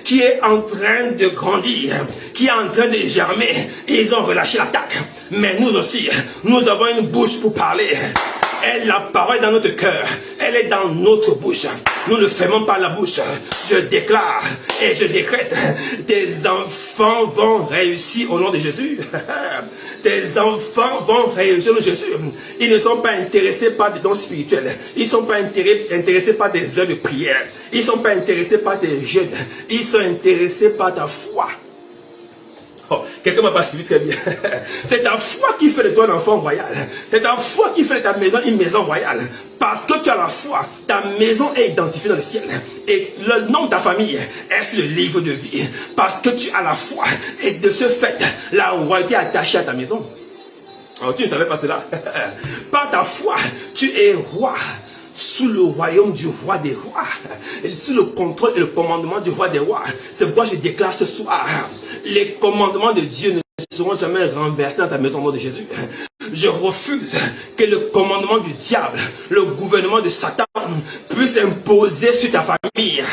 qui est en train de grandir, qui est en train de germer. Et ils ont relâché l'attaque. Mais nous aussi, nous avons une bouche pour parler. Et la parole est dans notre cœur. Elle est dans notre bouche. Nous ne fermons pas la bouche. Je déclare et je décrète. Tes enfants vont réussir au nom de Jésus. Tes enfants vont réussir au nom de Jésus. Ils ne sont pas intéressés par des dons spirituels. Ils ne sont pas intéressés par des heures de prière. Ils ne sont pas intéressés par tes jeûnes. Ils sont intéressés par ta foi. Oh, quelqu'un m'a pas suivi très bien. C'est ta foi qui fait de toi un enfant royal. C'est ta foi qui fait de ta maison une maison royale. Parce que tu as la foi, ta maison est identifiée dans le ciel. Et le nom de ta famille est sur le livre de vie. Parce que tu as la foi. Et de ce fait, la royauté est attachée à ta maison. Oh, tu ne savais pas cela. Par ta foi, tu es roi. Sous le royaume du roi des rois, et sous le contrôle et le commandement du roi des rois. C'est pourquoi je déclare ce soir, les commandements de Dieu ne seront jamais renversés dans ta maison au nom de Jésus. Je refuse que le commandement du diable, le gouvernement de Satan puisse imposer sur ta famille.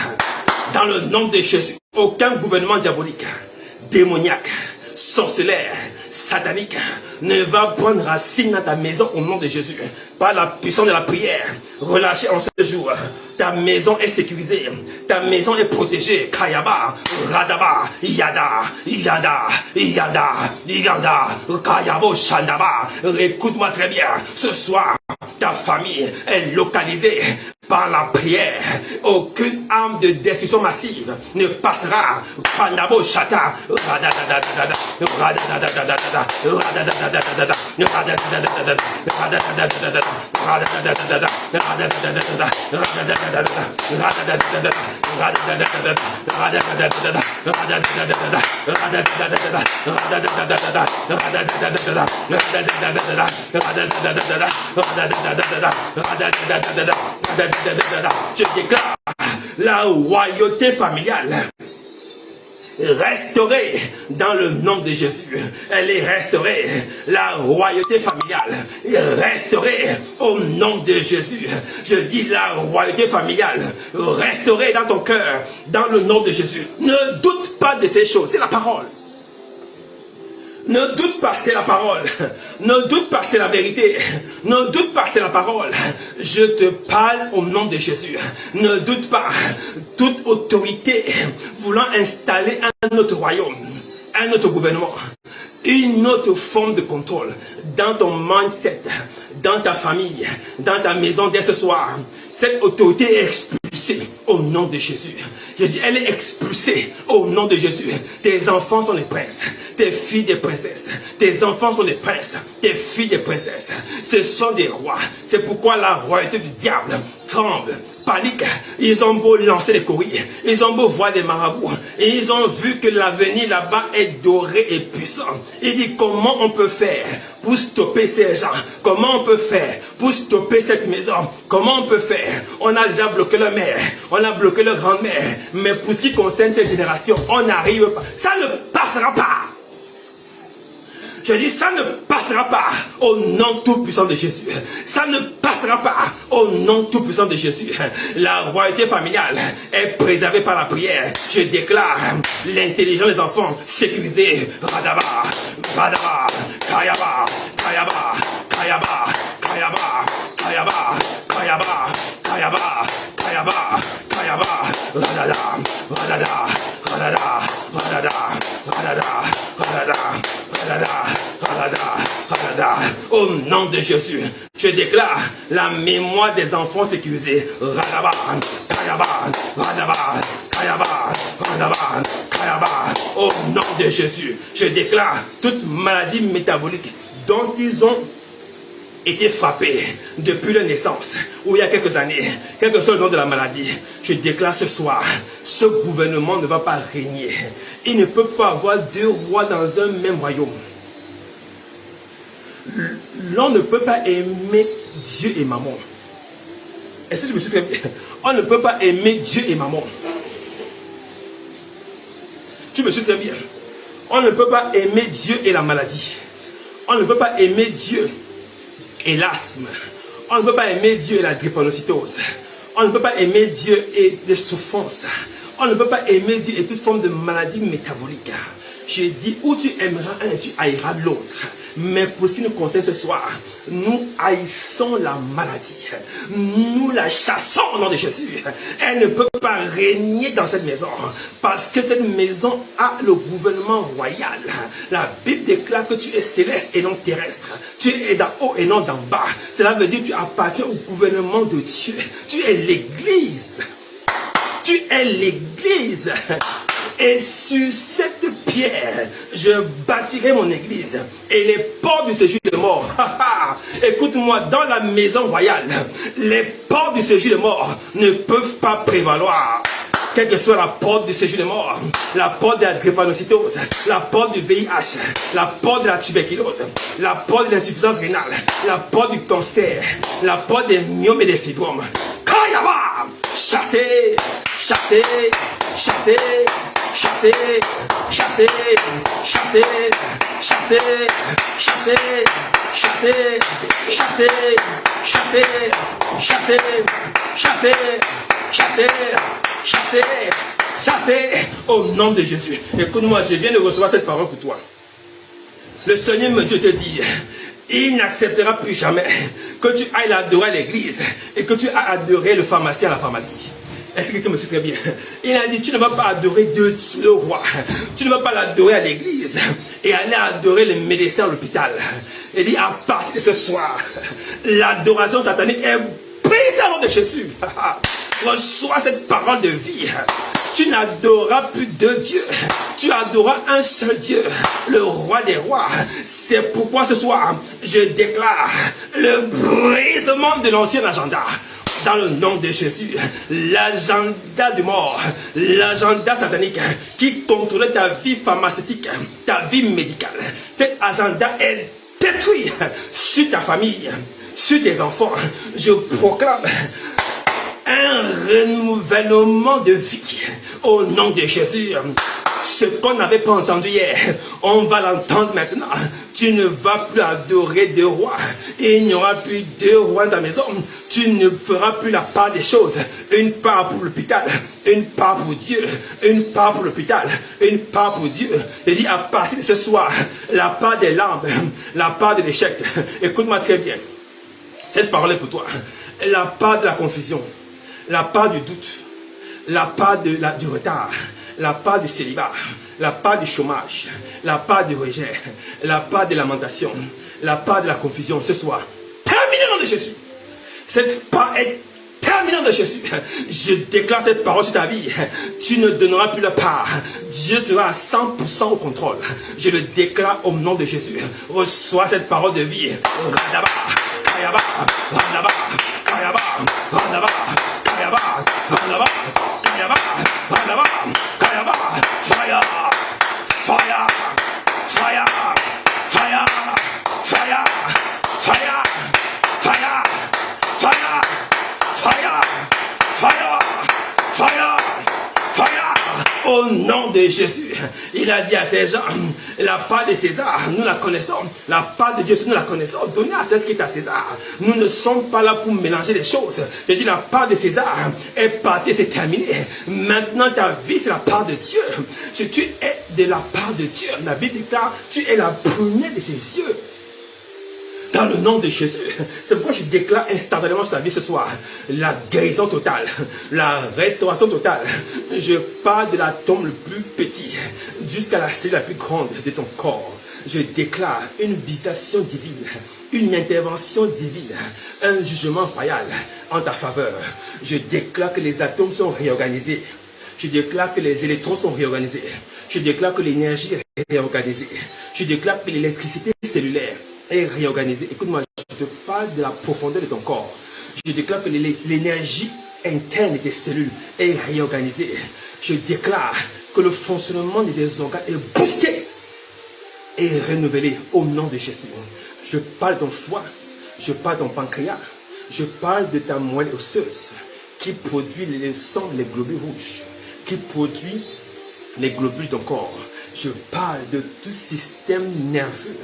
Dans le nom de Jésus, aucun gouvernement diabolique, démoniaque, sorcellaire, satanique ne va prendre racine dans ta maison au nom de Jésus. Par la puissance de la prière, relâchée en ce jour, ta maison est sécurisée, ta maison est protégée. Kayaba, Radaba, Yada, Yada, Yada, Yada, Kayabo, Shandaba. Écoute-moi très bien, ce soir, ta famille est localisée par la prière. Aucune arme de destruction massive ne passera. Panabo Chata. Je déclare la royauté familiale restaurée dans le nom de Jésus. Elle est restaurée. La royauté familiale est restaurée au nom de Jésus. Je dis la royauté familiale restaurée dans ton cœur, dans le nom de Jésus. Ne doute pas de ces choses, c'est la parole. Ne doute pas, c'est la parole. Ne doute pas, c'est la vérité. Ne doute pas, c'est la parole. Je te parle au nom de Jésus. Ne doute pas. Toute autorité voulant installer un autre royaume, un autre gouvernement, une autre forme de contrôle dans ton mindset, dans ta famille, dans ta maison dès ce soir. Cette autorité est expulsée au nom de Jésus. Je dis, elle est expulsée au nom de Jésus. Tes enfants sont les princes, tes filles des princesses. Tes enfants sont les princes, tes filles des princesses. Ce sont des rois. C'est pourquoi la royauté du diable tremble, panique. Ils ont beau lancer des courriers, ils ont beau voir des marabouts, et ils ont vu que l'avenir là-bas est doré et puissant. Il dit, comment on peut faire pour stopper ces gens? Comment on peut faire pour stopper cette maison? Comment on peut faire? On a déjà bloqué leur mère, on a bloqué leur grand-mère, mais pour ce qui concerne cette génération, on n'arrive pas. Ça ne passera pas. Je dis, ça ne passera pas au nom tout-puissant de Jésus. Ça ne passera pas au nom tout-puissant de Jésus. La royauté familiale est préservée par la prière. Je déclare l'intelligence des enfants sécurisée. Radaba, Radaba, Kayaba, Kayaba, Kayaba, Kayaba, Kayaba, Kayaba, Kayaba, Kayaba, Kayaba, Radada, Radada, Radada, Radada, Radada, Radada, Radada, Radada, Radada. Au nom de Jésus, je déclare la mémoire des enfants sécurisés. Radaba, Kayaba, Radaba, Kayaba, Radaba, Kayaba. Au nom de Jésus, je déclare toute maladie métabolique dont ils ont été frappés depuis leur naissance, ou il y a quelques années, quel que soit le nom de la maladie, je déclare ce soir, ce gouvernement ne va pas régner. Il ne peut pas avoir deux rois dans un même royaume. L'on ne peut pas aimer Dieu et maman. Est-ce que je me suis très bien? On ne peut pas aimer Dieu et maman. Tu me suis très bien. On ne peut pas aimer Dieu et la maladie. On ne peut pas aimer Dieu et l'asthme. On ne peut pas aimer Dieu et la drépanocytose. On ne peut pas aimer Dieu et les souffrances. On ne peut pas aimer Dieu et toute forme de maladie métabolique. J'ai dit, où tu aimeras un, tu haïras l'autre. Mais pour ce qui nous concerne ce soir, nous haïssons la maladie. Nous la chassons au nom de Jésus. Elle ne peut pas régner dans cette maison. Parce que cette maison a le gouvernement royal. La Bible déclare que tu es céleste et non terrestre. Tu es d'en haut et non d'en bas. Cela veut dire que tu appartiens au gouvernement de Dieu. Tu es l'église. Tu es l'église. Et sur cette pierre, je bâtirai mon église. Et les portes du séjour de mort. Écoute-moi, dans la maison royale, les portes du séjour de mort ne peuvent pas prévaloir. Quelle que soit la porte du séjour de mort, la porte de la drépanocytose, la porte du VIH, la porte de la tuberculose, la porte de l'insuffisance rénale, la porte du cancer, la porte des myomes et des fibromes. Kayaba! Chassez! Chassez! Chassez! Chassez, chassez, chassez, chassez, chassez, chassez, chassez, chassez, chassez, chassez, chassez, chassez, chassez, au nom de Jésus. Écoute-moi, je viens de recevoir cette parole pour toi. Le Seigneur me dit, te dit, il n'acceptera plus jamais que tu ailles adorer à l'église et que tu ailles adorer le pharmacien à la pharmacie. Est-ce que quelqu'un me suit très bien? Il a dit, tu ne vas pas adorer Dieu, le roi. Tu ne vas pas l'adorer à l'église et aller adorer les médecins à l'hôpital. Il dit, à partir de ce soir, l'adoration satanique est brise au nom de Jésus. Reçois cette parole de vie. Tu n'adoreras plus deux dieux. Tu adoreras un seul Dieu, le roi des rois. C'est pourquoi ce soir, je déclare le brisement de l'ancien agenda. Dans le nom de Jésus, l'agenda du mort, l'agenda satanique qui contrôlait ta vie pharmaceutique, ta vie médicale, cet agenda est détruit sur ta famille, sur tes enfants. Je proclame un renouvellement de vie au nom de Jésus. Ce qu'on n'avait pas entendu hier, on va l'entendre maintenant. Tu ne vas plus adorer deux rois. Il n'y aura plus deux rois dans ta maison. Tu ne feras plus la part des choses. Une part pour l'hôpital, une part pour Dieu, une part pour l'hôpital, une part pour Dieu. Je dis à partir de ce soir, la part des larmes, la part de l'échec. Écoute-moi très bien. Cette parole est pour toi. La part de la confusion, la part du doute, la part du retard, la part du célibat, la part du chômage, la part du rejet, la part de lamentation, la part de la confusion ce soir. Terminé au nom de Jésus. Cette part est terminée au nom de Jésus. Je déclare cette parole sur ta vie. Tu ne donneras plus la part. Dieu sera à 100% au contrôle. Je le déclare au nom de Jésus. Reçois cette parole de vie. Radaba, Kayaba, Radaba, Kayaba, Radaba, Kayaba, Radaba, Kayaba, Radaba. Fire! Fire! Fire! Fire! Fire! Fire! Fire! Fire! Fire! Fire! Fire! Fire! Au nom de Jésus, il a dit à ces gens, la part de César, nous la connaissons. La part de Dieu, nous la connaissons. Donnez à César ce qui est à César. Nous ne sommes pas là pour mélanger les choses. Je dis, la part de César est partie, c'est terminé. Maintenant, ta vie, c'est la part de Dieu. Tu es de la part de Dieu. La Bible déclare, tu es la première de ses yeux. Dans le nom de Jésus. C'est pourquoi je déclare instantanément sur ta vie ce soir la guérison totale, la restauration totale. Je parle de l'atome le plus petit jusqu'à la cellule la plus grande de ton corps. Je déclare une visitation divine, une intervention divine, un jugement royal en ta faveur. Je déclare que les atomes sont réorganisés. Je déclare que les électrons sont réorganisés. Je déclare que l'énergie est réorganisée. Je déclare que l'électricité cellulaire est réorganisée. Écoute-moi, je te parle de la profondeur de ton corps. Je déclare que l'énergie interne de tes cellules est réorganisée. Je déclare que le fonctionnement de tes organes est boosté et renouvelé au nom de Jésus. Je parle de ton foie, je parle de ton pancréas, je parle de ta moelle osseuse qui produit le sang, les globules rouges, qui produit les globules de ton corps. Je parle de tout système nerveux.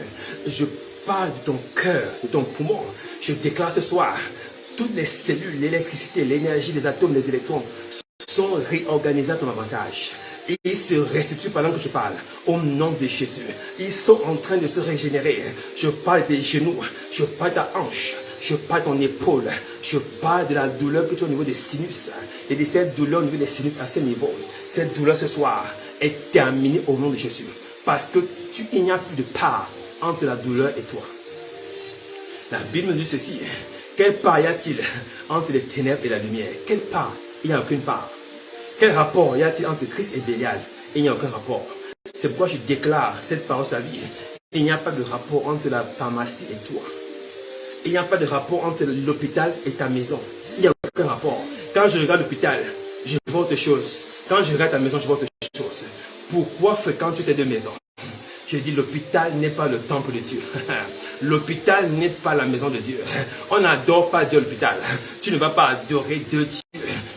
Je parle de ton cœur, de ton poumon. Je déclare ce soir, toutes les cellules, l'électricité, l'énergie, les atomes, les électrons sont réorganisés à ton avantage. Et ils se restituent pendant que je parle. Au nom de Jésus. Ils sont en train de se régénérer. Je parle des genoux. Je parle de ta hanche. Je parle de ton épaule. Je parle de la douleur que tu as au niveau des sinus. Et de cette douleur au niveau des sinus à ce niveau. Cette douleur ce soir est terminée au nom de Jésus. Parce que il n'y a plus de part entre la douleur et toi. La Bible me dit ceci. Quelle part y a-t-il entre les ténèbres et la lumière? Quelle part? Il n'y a aucune part. Quel rapport y a-t-il entre Christ et Bélial? Il n'y a aucun rapport. C'est pourquoi je déclare cette parole sur ta vie. Il n'y a pas de rapport entre la pharmacie et toi. Il n'y a pas de rapport entre l'hôpital et ta maison. Il n'y a aucun rapport. Quand je regarde l'hôpital, je vois autre chose. Quand je regarde ta maison, je vois autre chose. Pourquoi fréquentes-tu ces deux maisons? Je dis, l'hôpital n'est pas le temple de Dieu. L'hôpital n'est pas la maison de Dieu. On n'adore pas Dieu à l'hôpital. Tu ne vas pas adorer deux dieux.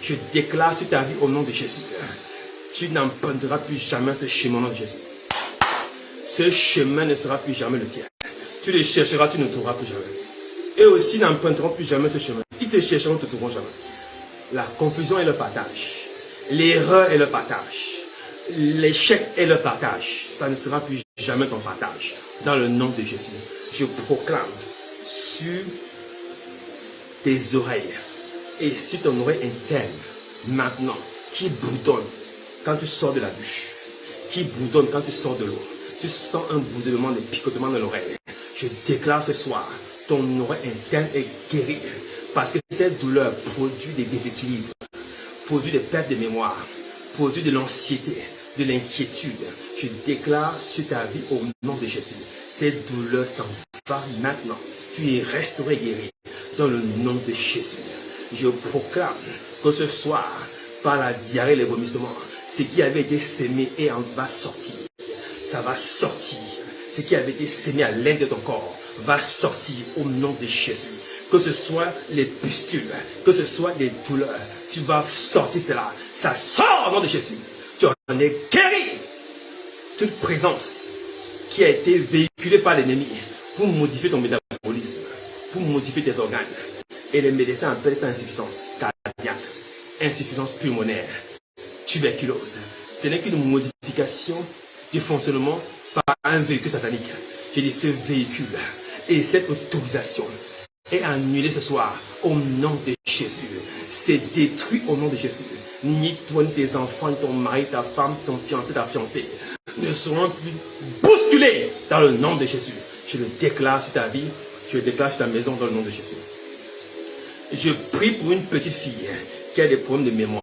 Je déclare sur ta vie au nom de Jésus. Tu n'emprunteras plus jamais ce chemin au nom de Jésus. Ce chemin ne sera plus jamais le tien. Tu le chercheras, tu ne trouveras plus jamais. Et aussi n'emprunteront plus jamais ce chemin. Ils te chercheront, ne te trouveront jamais. La confusion est le partage. L'erreur est le partage. L'échec est le partage. Ça ne sera plus jamais ton partage. Dans le nom de Jésus, je proclame sur tes oreilles et sur ton oreille interne, maintenant, qui bourdonne quand tu sors de la douche, qui bourdonne quand tu sors de l'eau. Tu sens un bourdonnement, des picotements dans l'oreille. Je déclare ce soir, ton oreille interne est guérie Parce que cette douleur produit des déséquilibres, produit des pertes de mémoire, produit de l'anxiété, de l'inquiétude. Je déclare sur ta vie au nom de Jésus. Cette douleur s'en va maintenant. Tu es restauré, guéri dans le nom de Jésus. Je proclame que ce soir, par la diarrhée et les vomissements, ce qui avait été sémé et en va sortir. Ça va sortir. Ce qui avait été sémé à l'intérieur de ton corps va sortir au nom de Jésus. Que ce soit les pustules, que ce soit les douleurs, tu vas sortir cela. Ça sort au nom de Jésus. Tu en es guéri. Toute présence qui a été véhiculée par l'ennemi pour modifier ton métabolisme, pour modifier tes organes. Et les médecins appellent ça insuffisance cardiaque, insuffisance pulmonaire, tuberculose. Ce n'est qu'une modification du fonctionnement par un véhicule satanique. J'ai dit ce véhicule et cette autorisation est annulée ce soir au nom de Jésus. C'est détruit au nom de Jésus. Ni toi, ni tes enfants, ni ton mari, ta femme, ton fiancé, ta fiancée ne seront plus bousculés dans le nom de Jésus. Je le déclare sur ta vie, je le déclare sur ta maison dans le nom de Jésus. Je prie pour une petite fille qui a des problèmes de mémoire.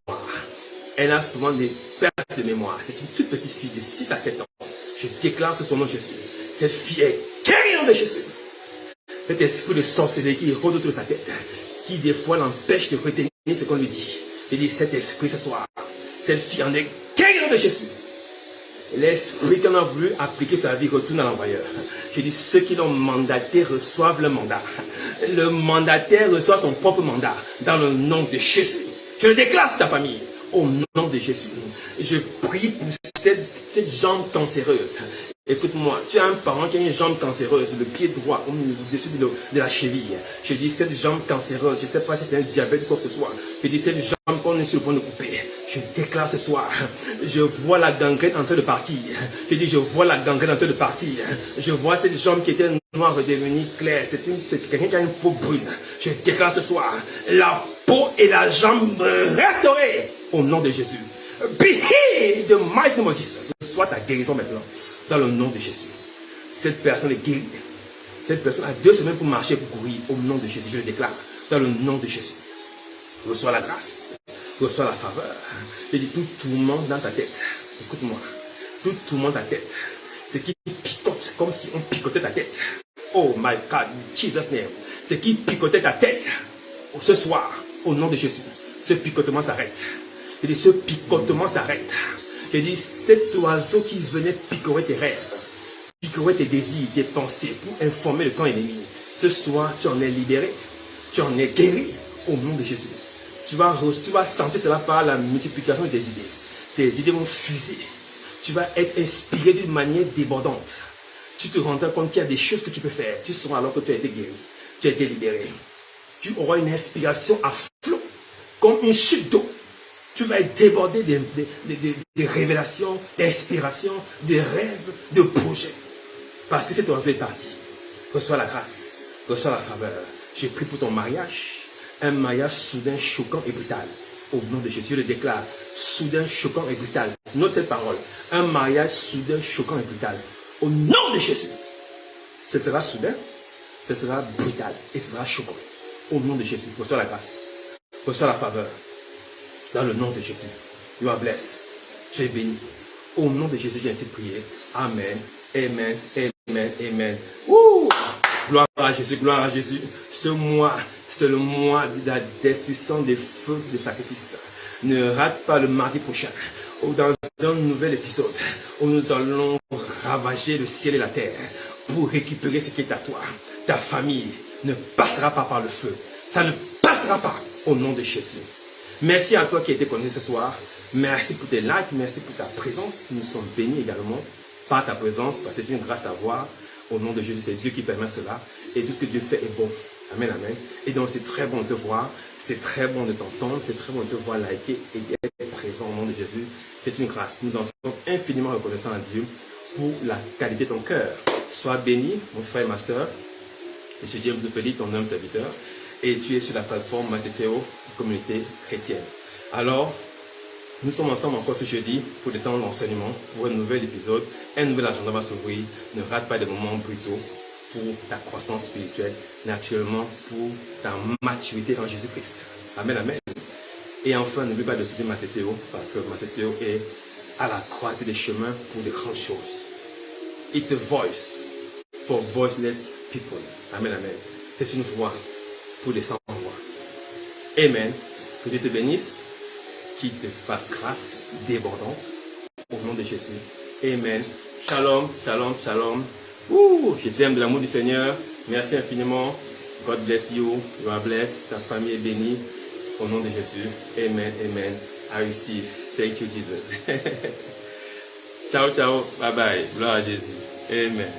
Elle a souvent des pertes de mémoire. C'est une toute petite fille de 6 à 7 ans. Je déclare sur son nom Jésus. Cette fille est guérie au nom de Jésus. Cet esprit de sorcellerie qui rôde autour de sa tête, qui des fois l'empêche de retenir ce qu'on lui dit. Je dis cet esprit ce soir, cette fille en est guérie au nom de Jésus. L'esprit qu'on a voulu appliquer sur la vie retourne à l'envoyeur. Je dis ceux qui l'ont mandaté reçoivent le mandat. Le mandataire reçoit son propre mandat dans le nom de Jésus. Je le déclare sur ta famille au nom de Jésus. Je prie pour cette jambe cancéreuse. Écoute-moi, tu as un parent qui a une jambe cancéreuse, le pied droit au-dessus de la cheville. Je dis cette jambe cancéreuse, je ne sais pas si c'est un diabète ou quoi que ce soit. Je dis cette jambe qu'on est sur le point de couper. Je déclare ce soir, je vois la gangrène en train de partir. Je dis je vois la gangrène en train de partir. Je vois cette jambe qui était noire redevenir claire. C'est quelqu'un qui a une peau brune. Je déclare ce soir, la peau et la jambe restaurées au nom de Jésus. Be healed in the mighty name of Jesus. Soit ta guérison maintenant. Dans le nom de Jésus. Cette personne est guérie. Cette personne a 2 semaines pour marcher, pour courir. Au nom de Jésus, je le déclare. Dans le nom de Jésus. Reçois la grâce. Reçois la faveur. Je dis tout tourment dans ta tête. Écoute-moi. Tout tourment dans ta tête. Ce qui picote comme si on picotait ta tête. Oh my God, Jesus name. Ce qui picotait ta tête. Ce soir, au nom de Jésus, ce picotement s'arrête. Je dis ce picotement s'arrête. Je dis, cet oiseau qui venait picorer tes rêves, picorer tes désirs, tes pensées, pour informer le camp ennemi. Ce soir, tu en es libéré, tu en es guéri au nom de Jésus. Tu vas sentir cela par la multiplication de tes idées. Tes idées vont fuser. Tu vas être inspiré d'une manière débordante. Tu te rendras compte qu'il y a des choses que tu peux faire. Tu sauras alors que tu as été guéri, tu as été libéré. Tu auras une inspiration à flot, comme une chute d'eau. Tu vas être débordé de révélations, d'inspirations, de rêves, de projets. Parce que cet oiseau est parti. Reçois la grâce, reçois la faveur. J'ai pris pour ton mariage, un mariage soudain, choquant et brutal. Au nom de Jésus, je le déclare, soudain, choquant et brutal. Note cette parole. Un mariage soudain, choquant et brutal. Au nom de Jésus. Ce sera soudain, ce sera brutal et ce sera choquant. Au nom de Jésus, reçois la grâce, reçois la faveur. Dans le nom de Jésus, you are blessed. Tu es béni. Au nom de Jésus, j'ai ainsi prié. Amen, amen, amen, amen. Ouh! Gloire à Jésus, gloire à Jésus. Ce mois, c'est le mois de la destruction des feux de sacrifice. Ne rate pas le mardi prochain, dans un nouvel épisode, où nous allons ravager le ciel et la terre pour récupérer ce qui est à toi. Ta famille ne passera pas par le feu. Ça ne passera pas au nom de Jésus. Merci à toi qui a été connecté ce soir. Merci pour tes likes, merci pour ta présence. Nous sommes bénis également par ta présence, parce que c'est une grâce à voir. Au nom de Jésus, c'est Dieu qui permet cela. Et tout ce que Dieu fait est bon. Amen, amen. Et donc c'est très bon de te voir, c'est très bon de t'entendre, c'est très bon de te voir liker et d'être présent au nom de Jésus. C'est une grâce. Nous en sommes infiniment reconnaissants à Dieu pour la qualité de ton cœur. Sois béni, mon frère et ma soeur. Je suis James Félix, ton homme serviteur. Et tu es sur la plateforme Mateteo, communauté chrétienne. Alors, nous sommes ensemble encore ce jeudi pour le temps de l'enseignement, pour un nouvel épisode. Un nouvel agenda va s'ouvrir. Ne rate pas des moments brutaux pour ta croissance spirituelle, naturellement pour ta maturité en Jésus-Christ. Amen, amen. Et enfin, n'oublie pas de suivre Mathéo, parce que Mathéo est à la croisée des chemins pour de grandes choses. It's a voice for voiceless people. Amen, amen. C'est une voix pour les sans-voix. Amen. Que Dieu te bénisse, qu'il te fasse grâce débordante. Au nom de Jésus. Amen. Shalom, shalom, shalom. Je t'aime de l'amour du Seigneur. Merci infiniment. God bless you. You are blessed. Ta famille est bénie. Au nom de Jésus. Amen, amen. I receive. Thank you, Jesus. Ciao, ciao. Bye bye. Gloire à Jésus. Amen.